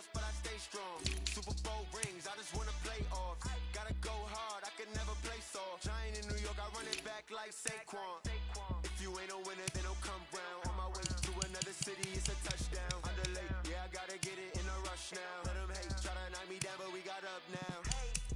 loss, but I stay strong. Super Bowl rings, I just wanna play off. Gotta go hard, I can never play soft. Giant in New York, I run it back like Saquon. If you ain't a winner, then don't come round. On my way to another city, it's a touchdown. Underlay, yeah, I gotta get it in a rush now. Let them hate, try to knock me down, but we got up now.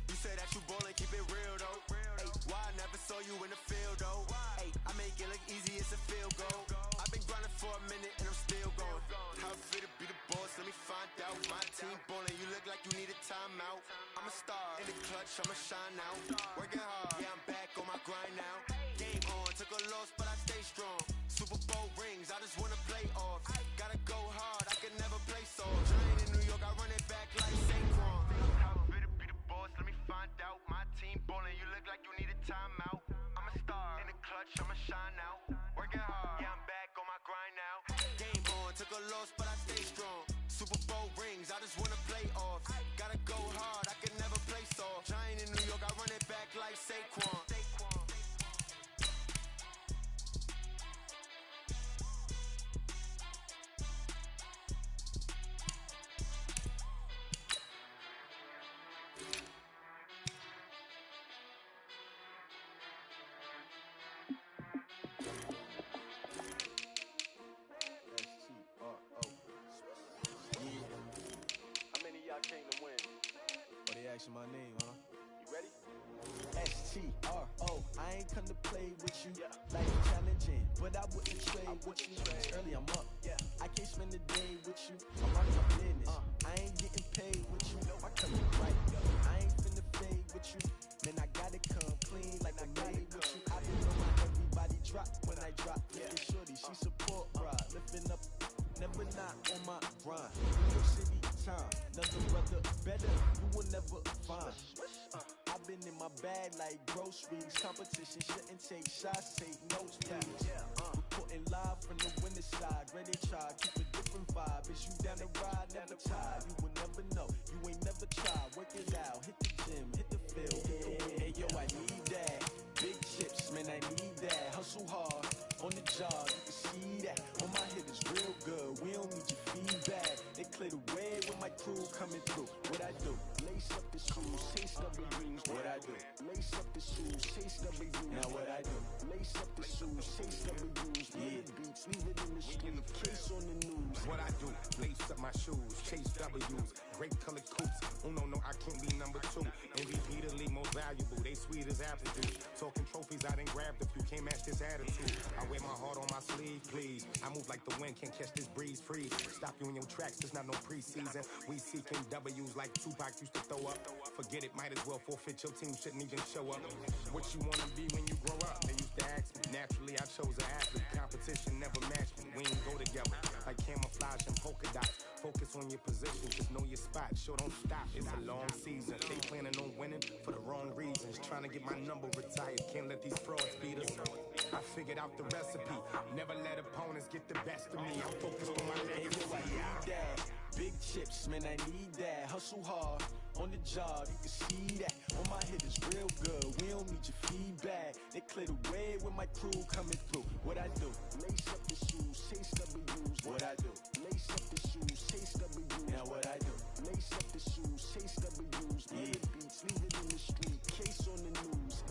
You say that you ballin', keep it real though. Ay, why I never saw you in the field though? Ay, I make it look easy, it's a field goal. I've been grinding for a minute and I'm still going. How it feel to be the boss, let me find out. My team ballin', you look like you need a timeout. I'm a star in the clutch, I'ma shine out. Working hard, yeah, I'm back on my grind now. Game on, took a loss, but I stay strong. Super Bowl rings, I just wanna play off. Gotta go hard, I can never play soft. Giant in New York, I run it back like Saquon. How it feel to be the boss, let me find out. My team ballin', you look like you need a timeout. I'm a star in the clutch, I'ma shine out. Working hard, yeah, I'm back on my grind now. Game on, took a loss, but I stay strong. Super Bowl rings, I just wanna play off. Gotta go hard, I can never play soft. Giant in New York, I run it back like Saquon. How many of y'all came to win? Oh, they asking my name, huh? You ready? S-T-R-O, I ain't come to play with you. Yeah. Like challenging, but I wouldn't trade with you. It's early, I'm up. Yeah. I can't spend the day with you. I'm running my business. I ain't getting paid with you. I come in right. I ain't finna fade with you. Man, I gotta come clean like I made with you. I been on my everybody drop when I drop. Yeah, shorty, she support, bruh. Lifting up, never not on my grind. New York City time, another brother better. You will never find. I've been in my bag like groceries. Competition shouldn't take shots, take notes, please. Reporting live from the winning side. Ready to try, keep a different vibe. Is you down the ride, never tired. You will never know, you ain't never tried. Work it out, hit the gym, hit the field. Hey, yo, I need that. Big chips, man, I need that. Hustle hard, on the job, you can see that. On my head is real good, we don't need your feedback. They clear the way with my crew coming through. What I do? Lace up the shoes, chase W's. What I do? Lace up the shoes, chase W's. Now what I do? Lace up the shoes, chase W's. Yeah, beats, leave it in the street, case on the news. What I do? Lace up my shoes, chase W's. Great colored coops. Oh no, I can't be number two. MVP the league most valuable. They sweet as apple juice. Talking trophies, I done grabbed a few. Can't match this attitude. I wear my heart on my sleeve, please. I move like the wind, can't catch this breeze. Freeze. Stop you in your tracks. It's not no preseason. We seeking W's like Tupac used to throw up. Forget it, might as well forfeit. Your team shouldn't even show up. What you wanna be when you grow up? They used to ask me. Naturally, I chose an athlete. Competition never matched me. We ain't go together like camouflage and polka dots. Focus on your position, just know your spot. Sure, don't stop. It's a long season. They planning on winning for the wrong reasons. Trying to get my number retired. Can't let these frauds beat us. I figured out the recipe. Never let opponents get the best of me. I'm focused on my legacy. Big chips, man, I need that. Hustle hard, on the job, you can see that. On my head is real good, we don't need your feedback. They clear the way with my crew coming through. What I do? Lace up the shoes, chase W's. What I do? Lace up the shoes, chase W's. Now what I do? Lace up the shoes, chase W's. Yeah, beats, leave it in the street, case on the news.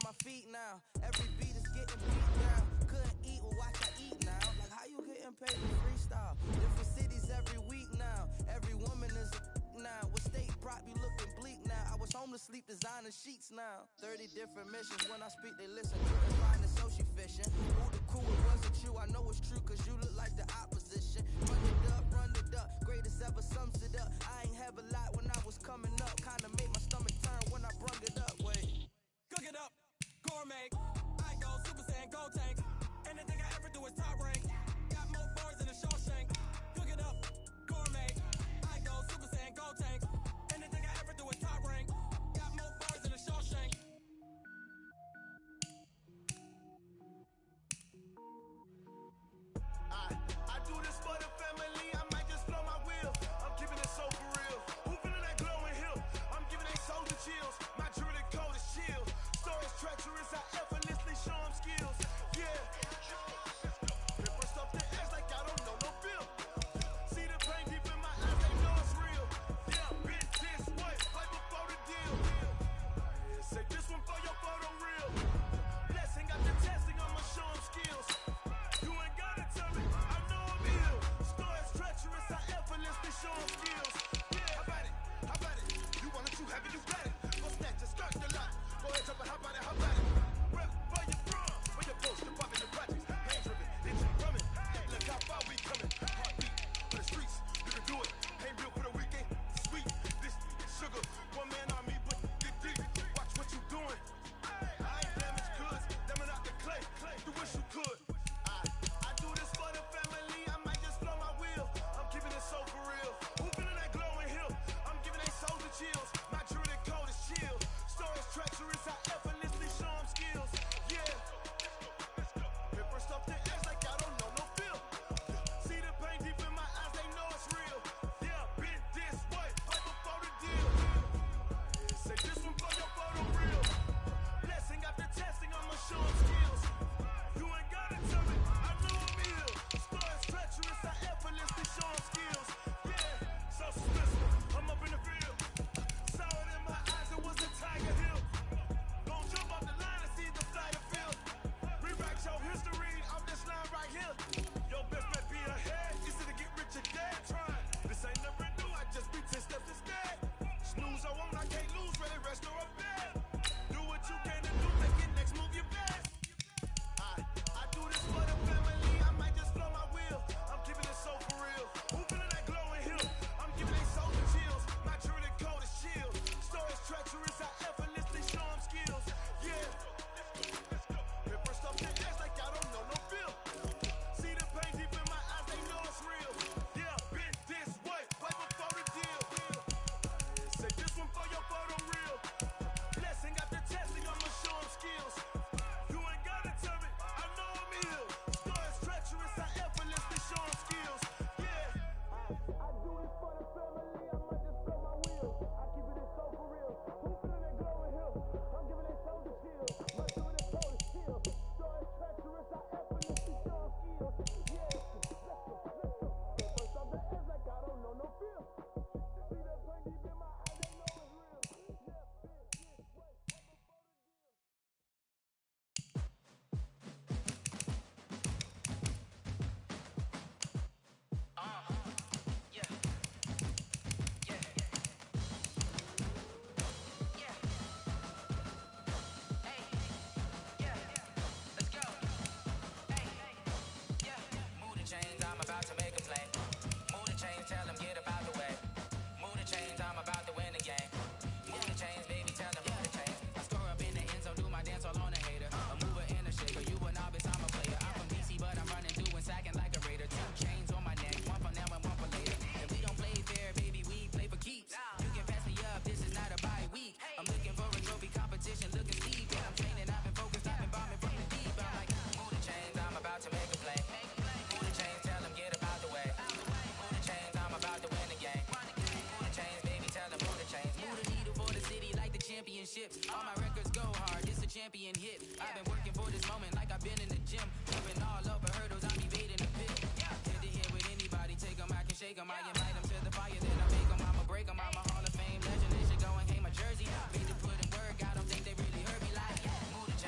my feet now. Every beat is getting beat down. Couldn't eat, well watch I eat now. Like how you getting paid to freestyle? Different cities every week now. Every woman is a now. With state prop, you looking bleak now. I was home to sleep, designer sheets now. 30 different missions. When I speak, they listen. Couldn't find the social fishing. Who the cool, it wasn't you. I know it's true, cause you look like the opposition. Run it up. Greatest ever sums it up. I ain't have a lot when I was coming up. Kinda made my stomach turn when I brung it up. Wait. Cook it up, gourmet. I go Super Saiyan, gold tank. Anything I ever do is top rank. Got more bars than a Shawshank. Cook it up, gourmet. I go Super Saiyan, gold tank. Anything I ever do is top rank. Got more bars than a Shawshank. I do this for the family. I might just blow my wheel. I'm keeping it so for real. Who feeling that glowing hill? I'm giving they soldier chills. My jewelry code is chill. Stories treacherous. I effortlessly show them skills. Yeah. Ripper stuff the edge like I don't know no bill. See the pain deep in my eyes. They know it's real. Yeah, been this way. Right before the deal. Yeah, say this one for your photo real. Blessing got the testing. I'ma show them skills. You ain't gotta tell me, I know I'm ill. Stories treacherous, I effortlessly show them skills. Yeah, how about it? How about it? You want it, you have it, you got it. Go snatch it, start the lot. Go ahead, jump it, how about it? How about it? Rep where you from? Where you post, you poppin' your projects. Hand driven, engine drumming. Look how far we coming. Heartbeat for the streets, you can do it. Ain't real for the weekend, sweet. This sugar, one man on me, but get deep. Watch what you doing. I ain't damaged goods, damn out the clay. You wish you could. I do this for the family, I might just blow my wheel. I'm keeping it so for real. Who feeling that glowing hill? I'm giving they soldier chills. My jewelry code is chill. Stories treacherous, I effortlessly show them skills. Yeah. Ripper stuff the edge like I don't know no feel. See the pain deep in my eyes, they know it's real. Yeah, been this way, right before the deal. Yeah, say this one for your photo real. Blessing after testing, I'ma show them skills. You ain't gotta tell me, I know I'm ill. Stories treacherous, I effortlessly show them skills. Yeah, so suspicious, I'm up in the field. Saw it in my eyes, it was a Tiger Hill. Gon' jump off the line and see the flight of field. Rewrite your history off this line right here. Your best bet be ahead, easy to get rich or dead trying. This ain't never new, I just be 10 steps instead. Snooze I won't, I can't lose, ready, rest or a bed. Do what you can to do, make it next move your best. I do this for the family, I might just blow my wheel. I'm keeping it so for real. Who feeling that glowing hill? I'm giving they soldier chills. My jewelry code is chill. Stories treacherous, I effortlessly show them skills. Yeah. Ripper stuff the edge like I don't know no feel. See the pain deep in my eyes, they know it's real. Yeah, been this way, right before the deal. Say this one for your photo real. Blessing after testing, I'ma show them skills. You ain't gotta tell me, I know I'm ill. Stories treacherous, I effortlessly show them skills. Yeah. I do this for the family, I might just blow my wheel. I keep it so for real. Who feeling that glowing hill? I'm giving they soldier chills. My jewelry code is chill. Stories treacherous, I effortlessly show them skills. Yeah. Let's go. First off the edge like I don't know no feel. See that pain deep in my eyes, they know it's real. Yeah, been this way, right before the deal. Move the chains, I'm about to make a play. Move the chains, tell them get about the way. Move the chains, I'm about to win the game. Move the chains, baby, tell them move the chains. I score up in the end zone, do my dance all on a hater. A mover and a shaker, you a novice, I'm a player. I'm from DC, but I'm running through and sacking like a raider. 2 chains on my neck, one for now and one for later. And we don't play fair, baby, we play for keeps. You can pass me up, this is not a bye week. I'm looking for a trophy competition, looking steep. Yeah, I'm training, I've been focused, I've been bombing from the deep. I'm like, move the chains, I'm about to make a play. Move the chains, tell them get about the way. Move the chains, I'm about to win the game. Move the chains, baby, tell them move the chains. Move the needle for the city like the championships. All my records go hard, it's a champion hit. I've been working for this moment like I've been in the gym. Jumping all over hurdles, I'm evading the pit. Head to head with anybody, take them, I can shake them. I invite them to the fire, then I make them, I'ma break them. I'm a Hall of Fame legend, they should go and hang my jersey. Made to put in work, I don't think they really heard me like, move the chains.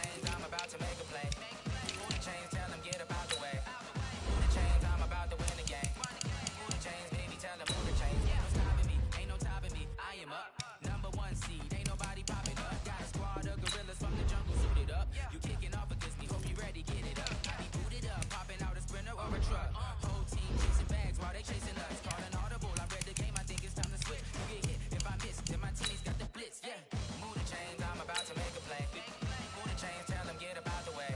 one seed, ain't nobody popping up. Got a squad of gorillas from the jungle suited up. You kicking off against me, hope you ready, get it up. I be booted up, popping out a sprinter or a truck. Whole team chasing bags while they chasing us. Call an audible, I read the game, I think it's time to switch. You get hit, if I miss, then my team's got the blitz, yeah. Move the chains, I'm about to make a play. Move the chains, tell them get about the way.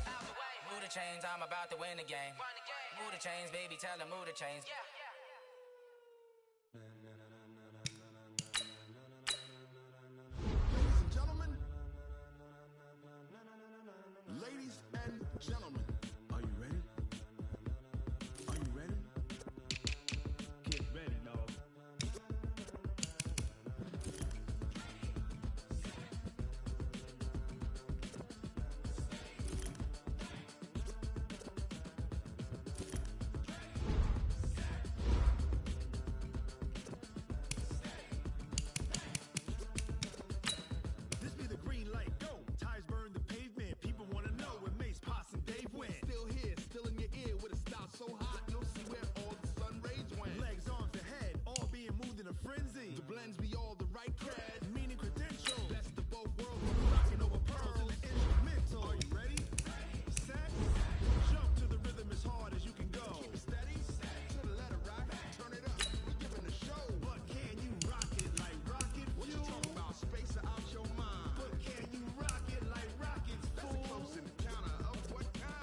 Move the chains, I'm about to win the game. Move the chains, baby, tell them move the chains. Ladies and gentlemen, are you ready? Are you ready? Get ready, dog. This be the green light, go. Tires burn the pavement. People wanna know where Mace, Pops, and Dave went. Still here, still in your ear with a style so hot, you'll see where all the sun rays went. Legs, arms, and head, all being moved in a frenzy. The blends be all the right cred, meaning credential. Best of both worlds, rocking over pearls in the instrumental. Are you ready? Set, jump to the rhythm as hard as you can go. Keep it steady, to the letter right, turn it up, we're giving a show. But can you rock it like rocket fuel? What you talking about, space out your mind? But can you rock it like rockets, fool? That's a close encounter of what kind?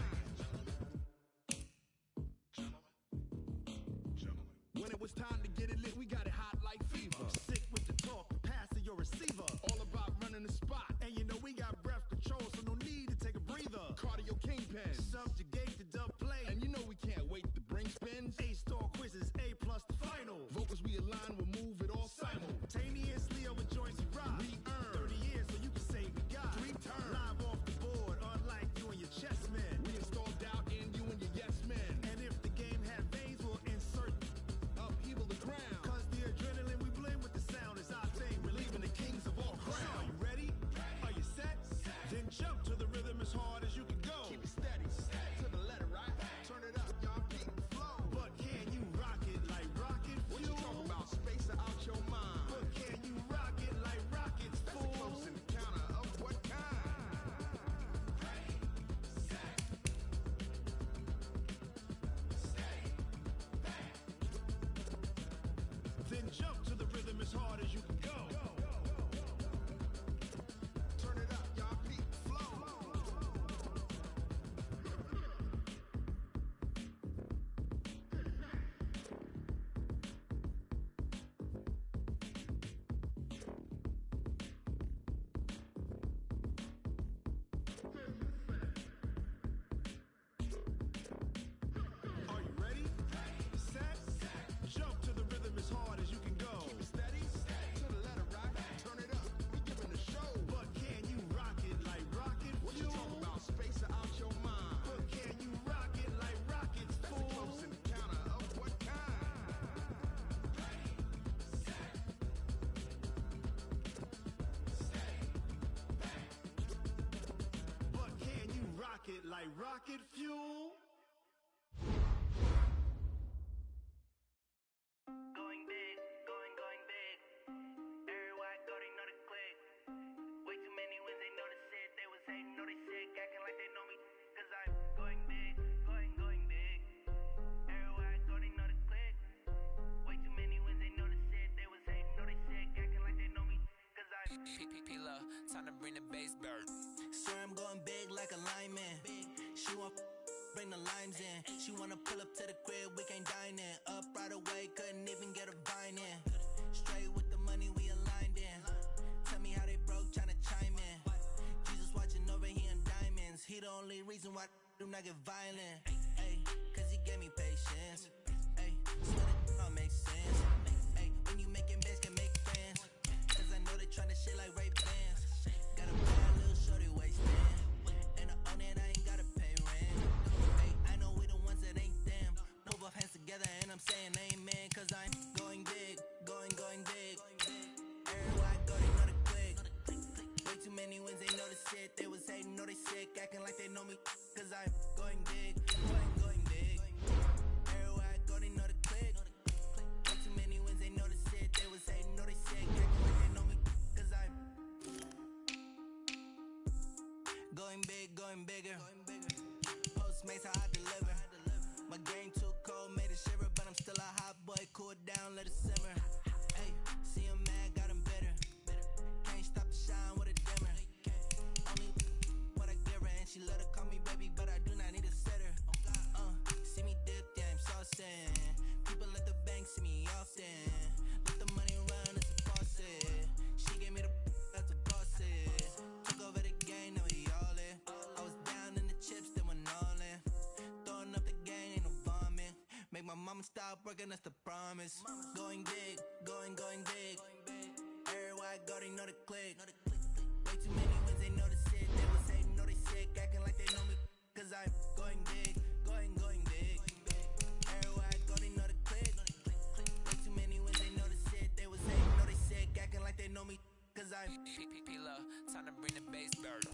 When it was time to get it lit, we got it hot like fever. Sick with the talk, pass to your receiver. All about running the spot, and you know we got breath control, so no need to take a breather. Cardio kingpin, subjugate the dub play, and you know we can't wait to bring spins. A-star quizzes, A+ the final. Vocals we align, we'll move it all simultaneously over joints we rock. We earn 30 years, so you can say we got 3 turns. Live off the board, unlike you and your chess men. We install doubt in you and your yes men. And if the game had veins, we'll insert upheaval the crown. Cause the adrenaline we blend with the sound is our thing. We're leaving the kings of all crowns. Are you ready? Are you set? Then jump to the rhythm as hard as you can go. Keep it steady, to the letter right. Turn it up, y'all beat the flow. But can you rock it like rocket fuel? What you talking about, space out your mind? But can you rock it like rockets, fool? That's a close encounter of what kind? Then jump to the rhythm as hard as you can go. Turn it up, y'all beat the flow. Are you ready? Set, jump to the rhythm as hard as you can go. Keep it steady, to the letter right. Turn it up, we giving a show. But can you rock it like rocket fuel? What you talking about, space out your mind? But can you rock it like rockets, fool? That's a close encounter of what kind? But can you rock it like rocket fuel? Going big, going big. Everywhere I go, they know the click. Way too many wins, they know the shit. They was hating, know they sick, acting like they know me. Cause I'm going big, going big. Everywhere I go, they know the click. Way too many wins, they know the shit. They was hating, know they sick, acting like they know me. Cause I'm P-P-P-Love, time to bring the bass bird. Swear I'm going big like a lineman. She want bring the limes in. She wanna pull up to the crib, we can't dine in. Up right away, couldn't even get a vine in. Straight with the money we aligned in. Tell me how they broke, tryna chime in. Jesus watching over, he in diamonds. He the only reason why do not get violent. Ay, cause he gave me patience. Ay, swear that don't make sense. Ay, when you making bets, can make friends. Cause I know they tryna shit like Ray Bans. Got a bad little shorty wasting. And I own it, I ain't gotta pay rent. Ay, I know we the ones that ain't them. Move our hands together and I'm saying amen. Cause I'm going big, going big. Everywhere I go, they know the click. Way too many wins, they know the shit. They was hating, know they sick, acting like they know me. Cause I'm going big, going big. Everywhere I go, they know the click. Way too many wins, they know the shit. They was hating, know they sick, acting like they know me. Cause I'm Going big, going bigger. Postmates how I deliver. My game too cold, made it shiver, but I'm still a hot boy. Cool down, let it simmer. Hey, see him mad, got him bitter. Can't stop the shine with a dimmer. Only what I give her, and she let her call me baby, but I do not need a sitter. See me dip, yeah, I'm saucing. People at the bank see me often. Let the money run, it's a faucet. She gave me the that's a boss it. Took over the game, now we all in. I was down in the chips, then went all in. Throwing up the game, ain't no vomit. Make my mama stop working, that's the promise. Going big, going big. Everywhere I go, they know the click. Way too many wins, they know the shit. They was hating, know they sick, acting like they know me. Cause I'm going big, going big. Everywhere I go, they know the click. Way too many wins, they know the shit. They was hating, know they sick, acting like they know me. Cause I'm P-Love, time to bring the bass bird.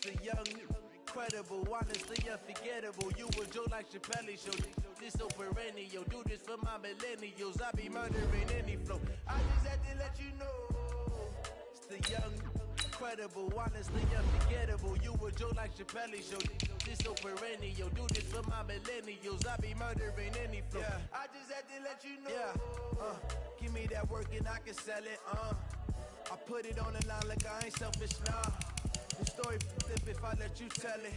The young, incredible, honestly unforgettable. You were Joe like Chappelle show. This so perennial, do this for my millennials. I be murdering any flow. I just had to let you know. It's the young, incredible, honestly unforgettable. You were Joe like Chappelle show. This so perennial, do this for my millennials. I be murdering any flow. Yeah. I just had to let you know. Yeah. Give me that work and I can sell it. I put it on the line like I ain't selfish, nah. The story if I let you tell it.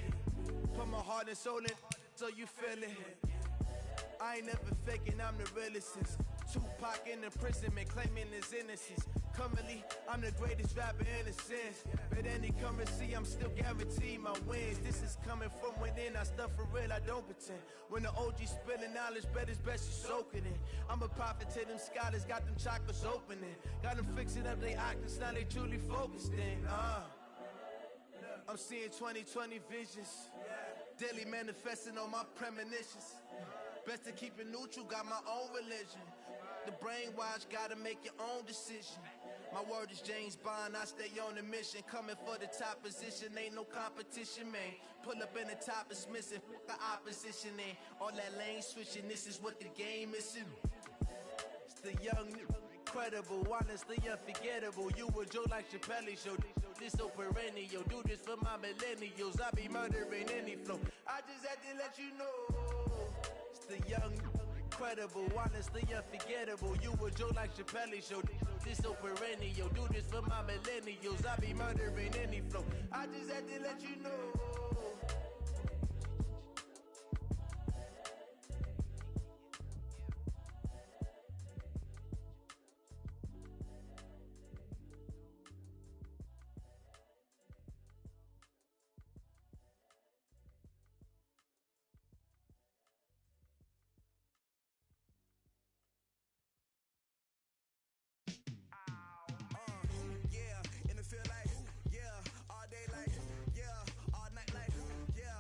Put my heart and soul in so you feel it. I ain't never faking, I'm the realest since Tupac in imprisonment, claiming his innocence. Currently, I'm the greatest rapper in a sense. But any currency, I'm still guaranteed my wins. This is coming from within, I stuff for real, I don't pretend. When the OG spilling knowledge, bet it's best you soak it in. I'm a prophet to them scholars, got them chakras opening. Got them fixing up they octaves, now they truly focused in. I'm seeing 2020 visions. Daily manifesting on my premonitions. Best to keep it neutral, got my own religion. The brainwash, gotta make your own decision. My word is James Bond, I stay on a mission. Coming for the top position, ain't no competition, man. Pull up in the top, it's missing, the opposition ain't. All that lane switching, this is what the game is. It's the young, incredible, honestly unforgettable. You were Joe like Chappelle show. This so perennial, do this for my millennials. I be murdering any flow. I just had to let you know. It's the young, incredible, honestly unforgettable. You were Joe like Chappelle show. This so perennial, do this for my millennials. I be murdering any flow. I just had to let you know. Yeah, in the feel like, yeah, all day like, yeah, all night like, yeah,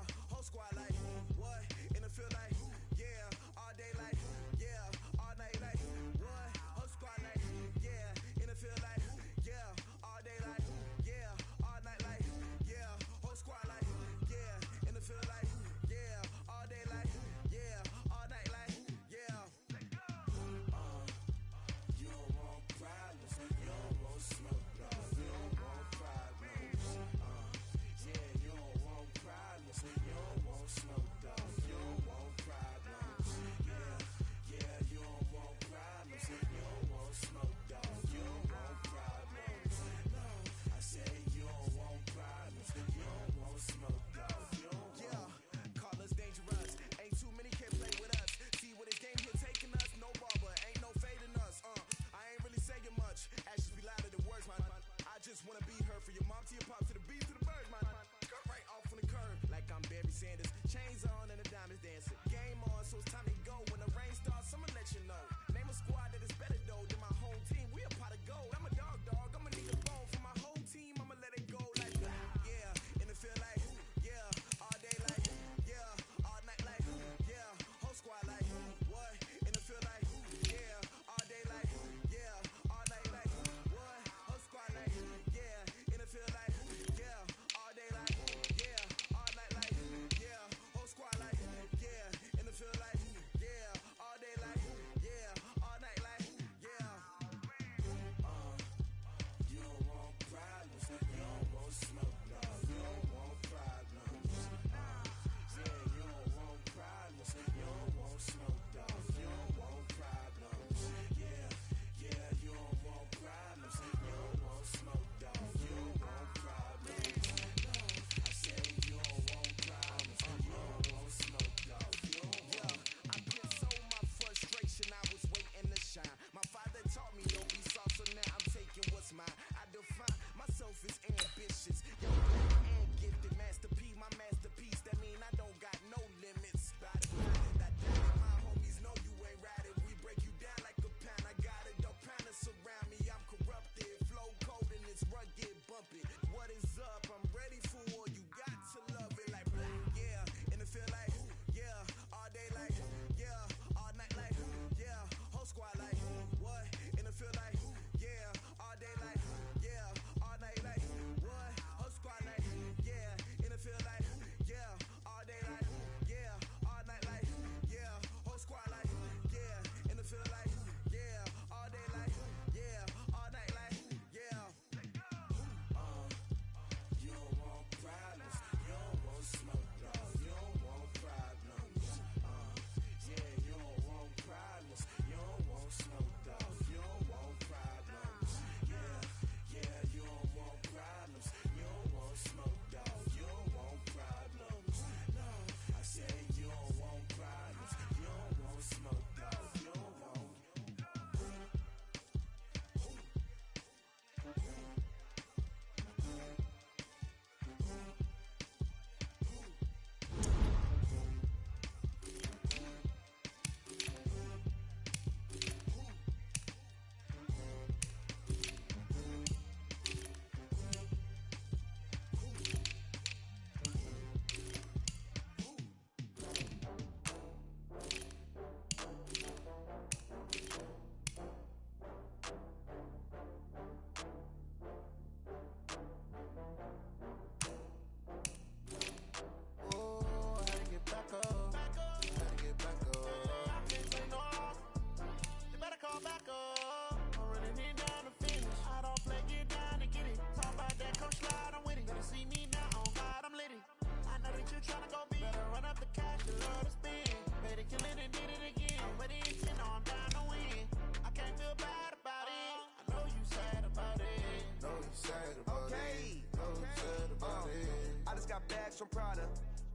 from Prada.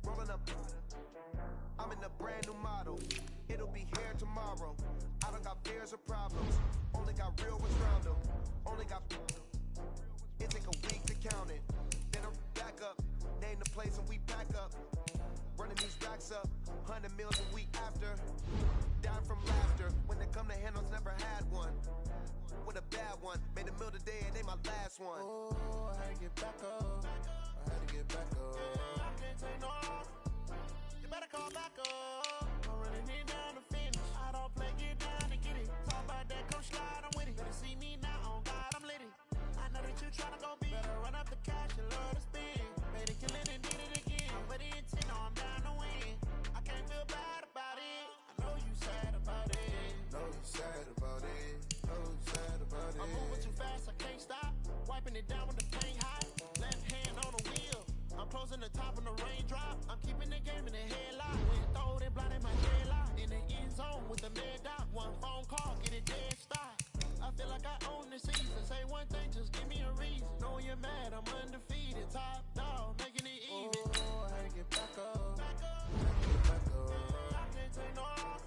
Rolling up. I'm in a brand new model. It'll be here tomorrow. I don't got fears or problems. Only got real ones round them. Only got. It take a week to count it. Then I'm back up. Name the place and we pack up. Running these racks up. 100 meals a week after. Down from laughter. When they come to handles, never had one. With a bad one. Made a meal today and they my last one. Oh, I had to get back up. I had to get back up. I can't take no loss. You better call back up. I'm running it down the finish. I don't play, get down and get it. Talk about that, come slide, I'm with it. Better see me now, on God, I'm lit it. I know that you tryna go big. Better run up the cash, you love to spend. Made it, kill it, and did it again. But the intent, no, I'm down to win. I can't feel bad about it. I know you sad about it. Know you sad about it. Know you sad about it. I'm moving too fast, I can't stop. Wiping it down with the paint hot. Left hand on the wheel. I'm closing the top when the raindrop. I'm keeping the game in the headlock. When throw it blind in my headlock. In the end zone with the mad dot. One phone call, get it dead stop. I feel like I own the season. Say one thing, just give me a reason. Know you're mad, I'm undefeated. Top dog, making it even. Oh, I had to get back up. I had to get back up. I can't take no loss.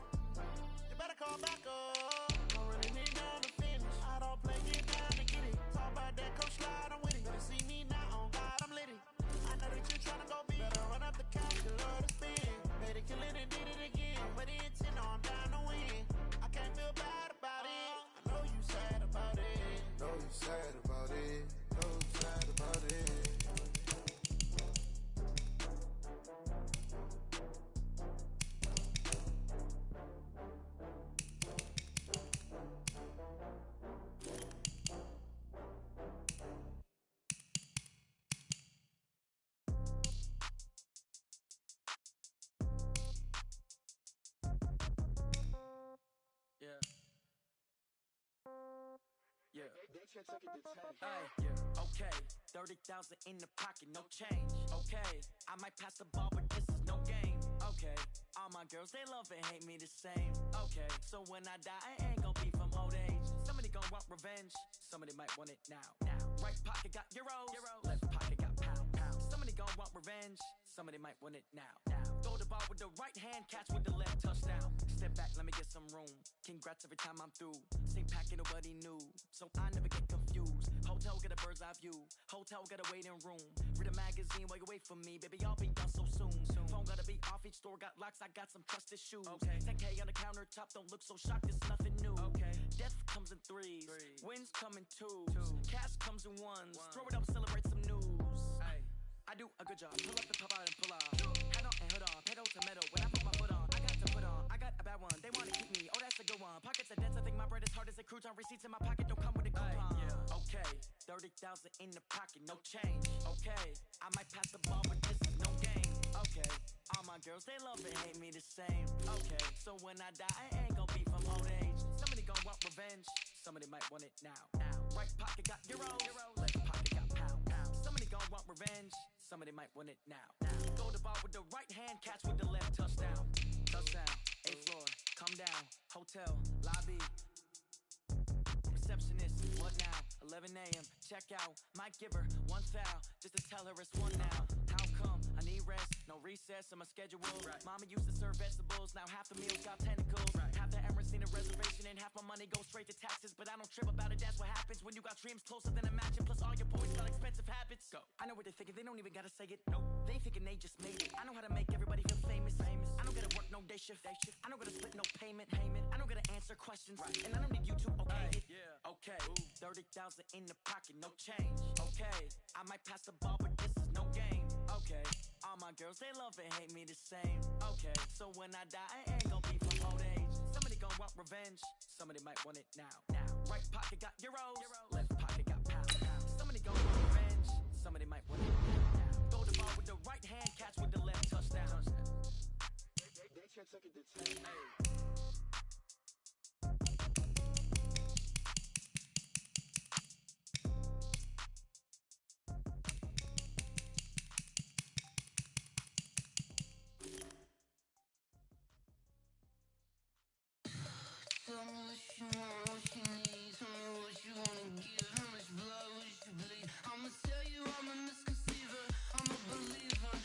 You better call back up. I'm running it down to finish. I don't play, get down to get it. Talk about that, come slide, I'm with it. Better see me now, on God, I'm lit it. I know that you tryna go big. Better run up the cash, you love to spend. Made it, kill it, and did it again. But the intent, no, I'm down to win. I can't feel bad about it. I know you sad about it. Know you sad about it. Know you sad about it. Yeah. Hey, yeah. Okay, 30,000 in the pocket, no change. Okay, I might pass the ball, but this is no game. Okay, all my girls, they love and hate me the same. Okay, so when I die, I ain't gon' be from old age. Somebody gon' want revenge, somebody might want it now. Right pocket got euros, left pocket got pounds. Somebody gon' want revenge, somebody might want it now. Throw the ball with the right hand, catch with the left, touchdown. Step back, let me get some room. Congrats every time I'm through. Same packet, nobody knew, so I never get confused. Hotel get a bird's eye view. Hotel got a waiting room. Read a magazine while you wait for me, baby. I'll be done so soon. Phone gotta be off. Each store got locks. I got some trusted shoes. Okay. 10K on the countertop. Don't look so shocked. It's nothing new. Okay. Death comes in threes. Wins come in twos. Cash comes in ones. Throw it up, celebrate some news. Ay. I do a good job. Pull up and pop out and pull off. Head on and hood on. Pedal to metal. When I put my foot on, I got to put on. I got a bad one. They wanna keep me. Oh, that's a good one. Pockets are dense. I think my bread is hard as a crouton. Receipts in my pocket don't come with a coupon. Yeah. Okay. 30,000 in the pocket, no change. Okay. I might pass the ball, but this is no game. Okay. All my girls, they love and hate me the same. Okay. So when I die, I ain't gon' be from old age. Somebody gon' want revenge. Somebody might want it now. Right pocket got euros. Left pocket got pounds. Somebody gon' want revenge. Somebody might want it now. Throw the ball with the right hand, catch with the left, touchdown. Touchdown, 8th floor, come down, hotel, lobby. Receptionist, what now? 11 a.m., check out. Might give her one foul, just to tell her it's one now. How come? I need rest, no recess in my schedule. Mama used to serve vegetables, now half the meals got tentacles. Half the Emirates need a reservation and half my money goes straight to taxes. But I don't trip about it, that's what happens when you got dreams closer than a mansion. Plus all your boys got expensive habits. Go. I know what they're thinking, they don't even gotta say it. Nope. They thinking they just made it. I know how to make everybody feel famous. I don't gotta work no day shift. I don't gotta split no payment. I don't gotta answer questions. And I don't need you to okay it. Okay. 30,000 in the pocket, no change. Okay. I might pass the ball, but this is no game. Okay. All my girls, they love and hate me the same. Okay. So when I die, I ain't gon' be from old age. Somebody gon' want revenge. Somebody might want it now. Right pocket got euros. Left pocket got pounds. Somebody gon' want revenge. Somebody might want it now. Throw the ball with the right hand, catch with the left, touchdown. They took it to 10. Tell me what you want, what you need. Tell me what you wanna give. How much blood would you bleed? I'ma tell you I'm a misconceiver. I'm a believer.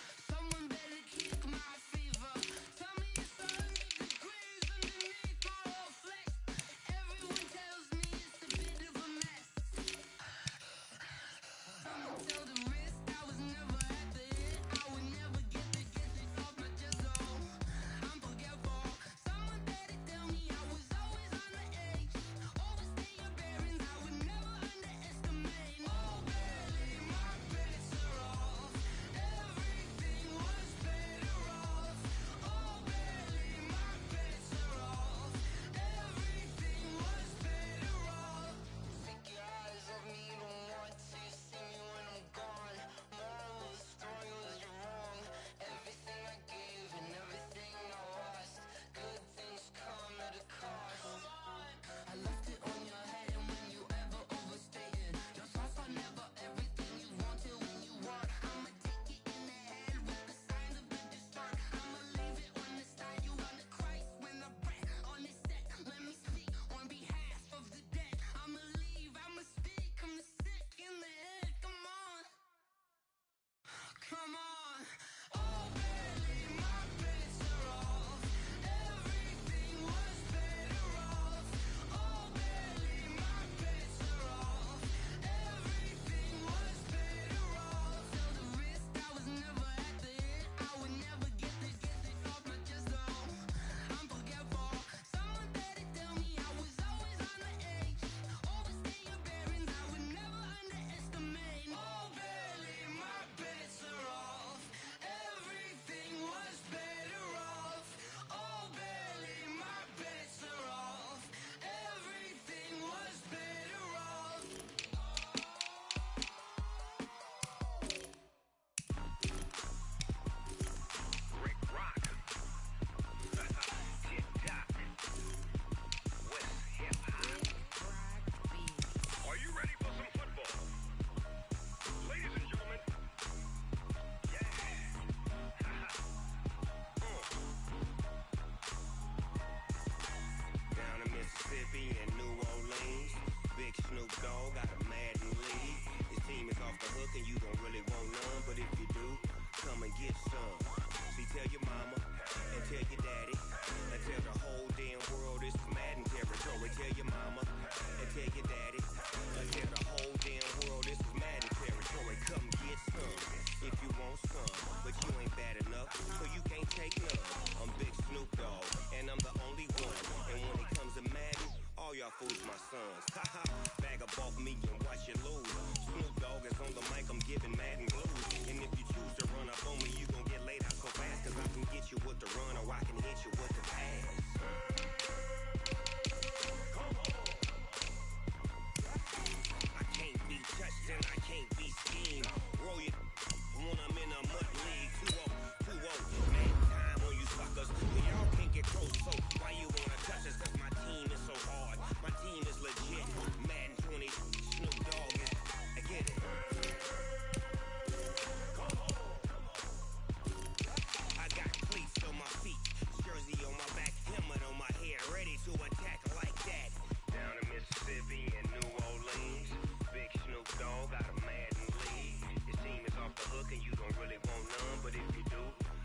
But if you do,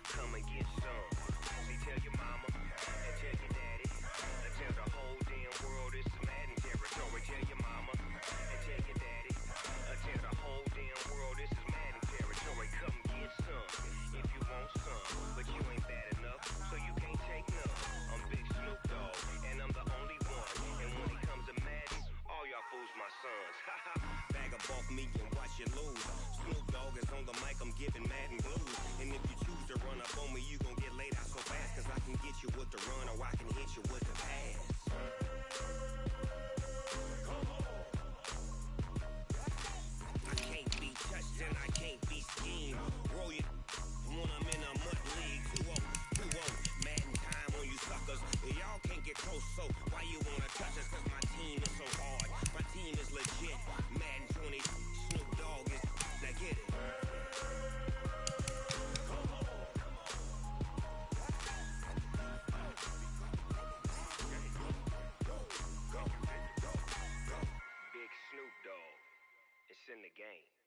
come and get some. See, tell your mama and tell your daddy. And tell the whole damn world it's Madden territory. Tell your mama and tell your daddy. And tell the whole damn world this is Madden territory. Come get some if you want some. But you ain't bad enough, so you can't take none. I'm Big Snoop Dogg, and I'm the only one. And when it comes to Madden, all y'all fools my sons. Bag up off me and watch you lose. Snoop Dogg is on the mic, I'm giving Madden blues. And if you choose to run up on me, you gon' get laid out so fast. Cause I can get you with the run or I can hit you with the pass. I can't be touched and I can't be schemed. Roll you when I'm in a mud league. 2-0, Madden time on you suckers. Y'all can't get close, so why you wanna touch us? Cause my team is so hard. My team is legit. Madden 20, Snoop Dogg is. Now get it. Big Snoop Dogg. It's in the game.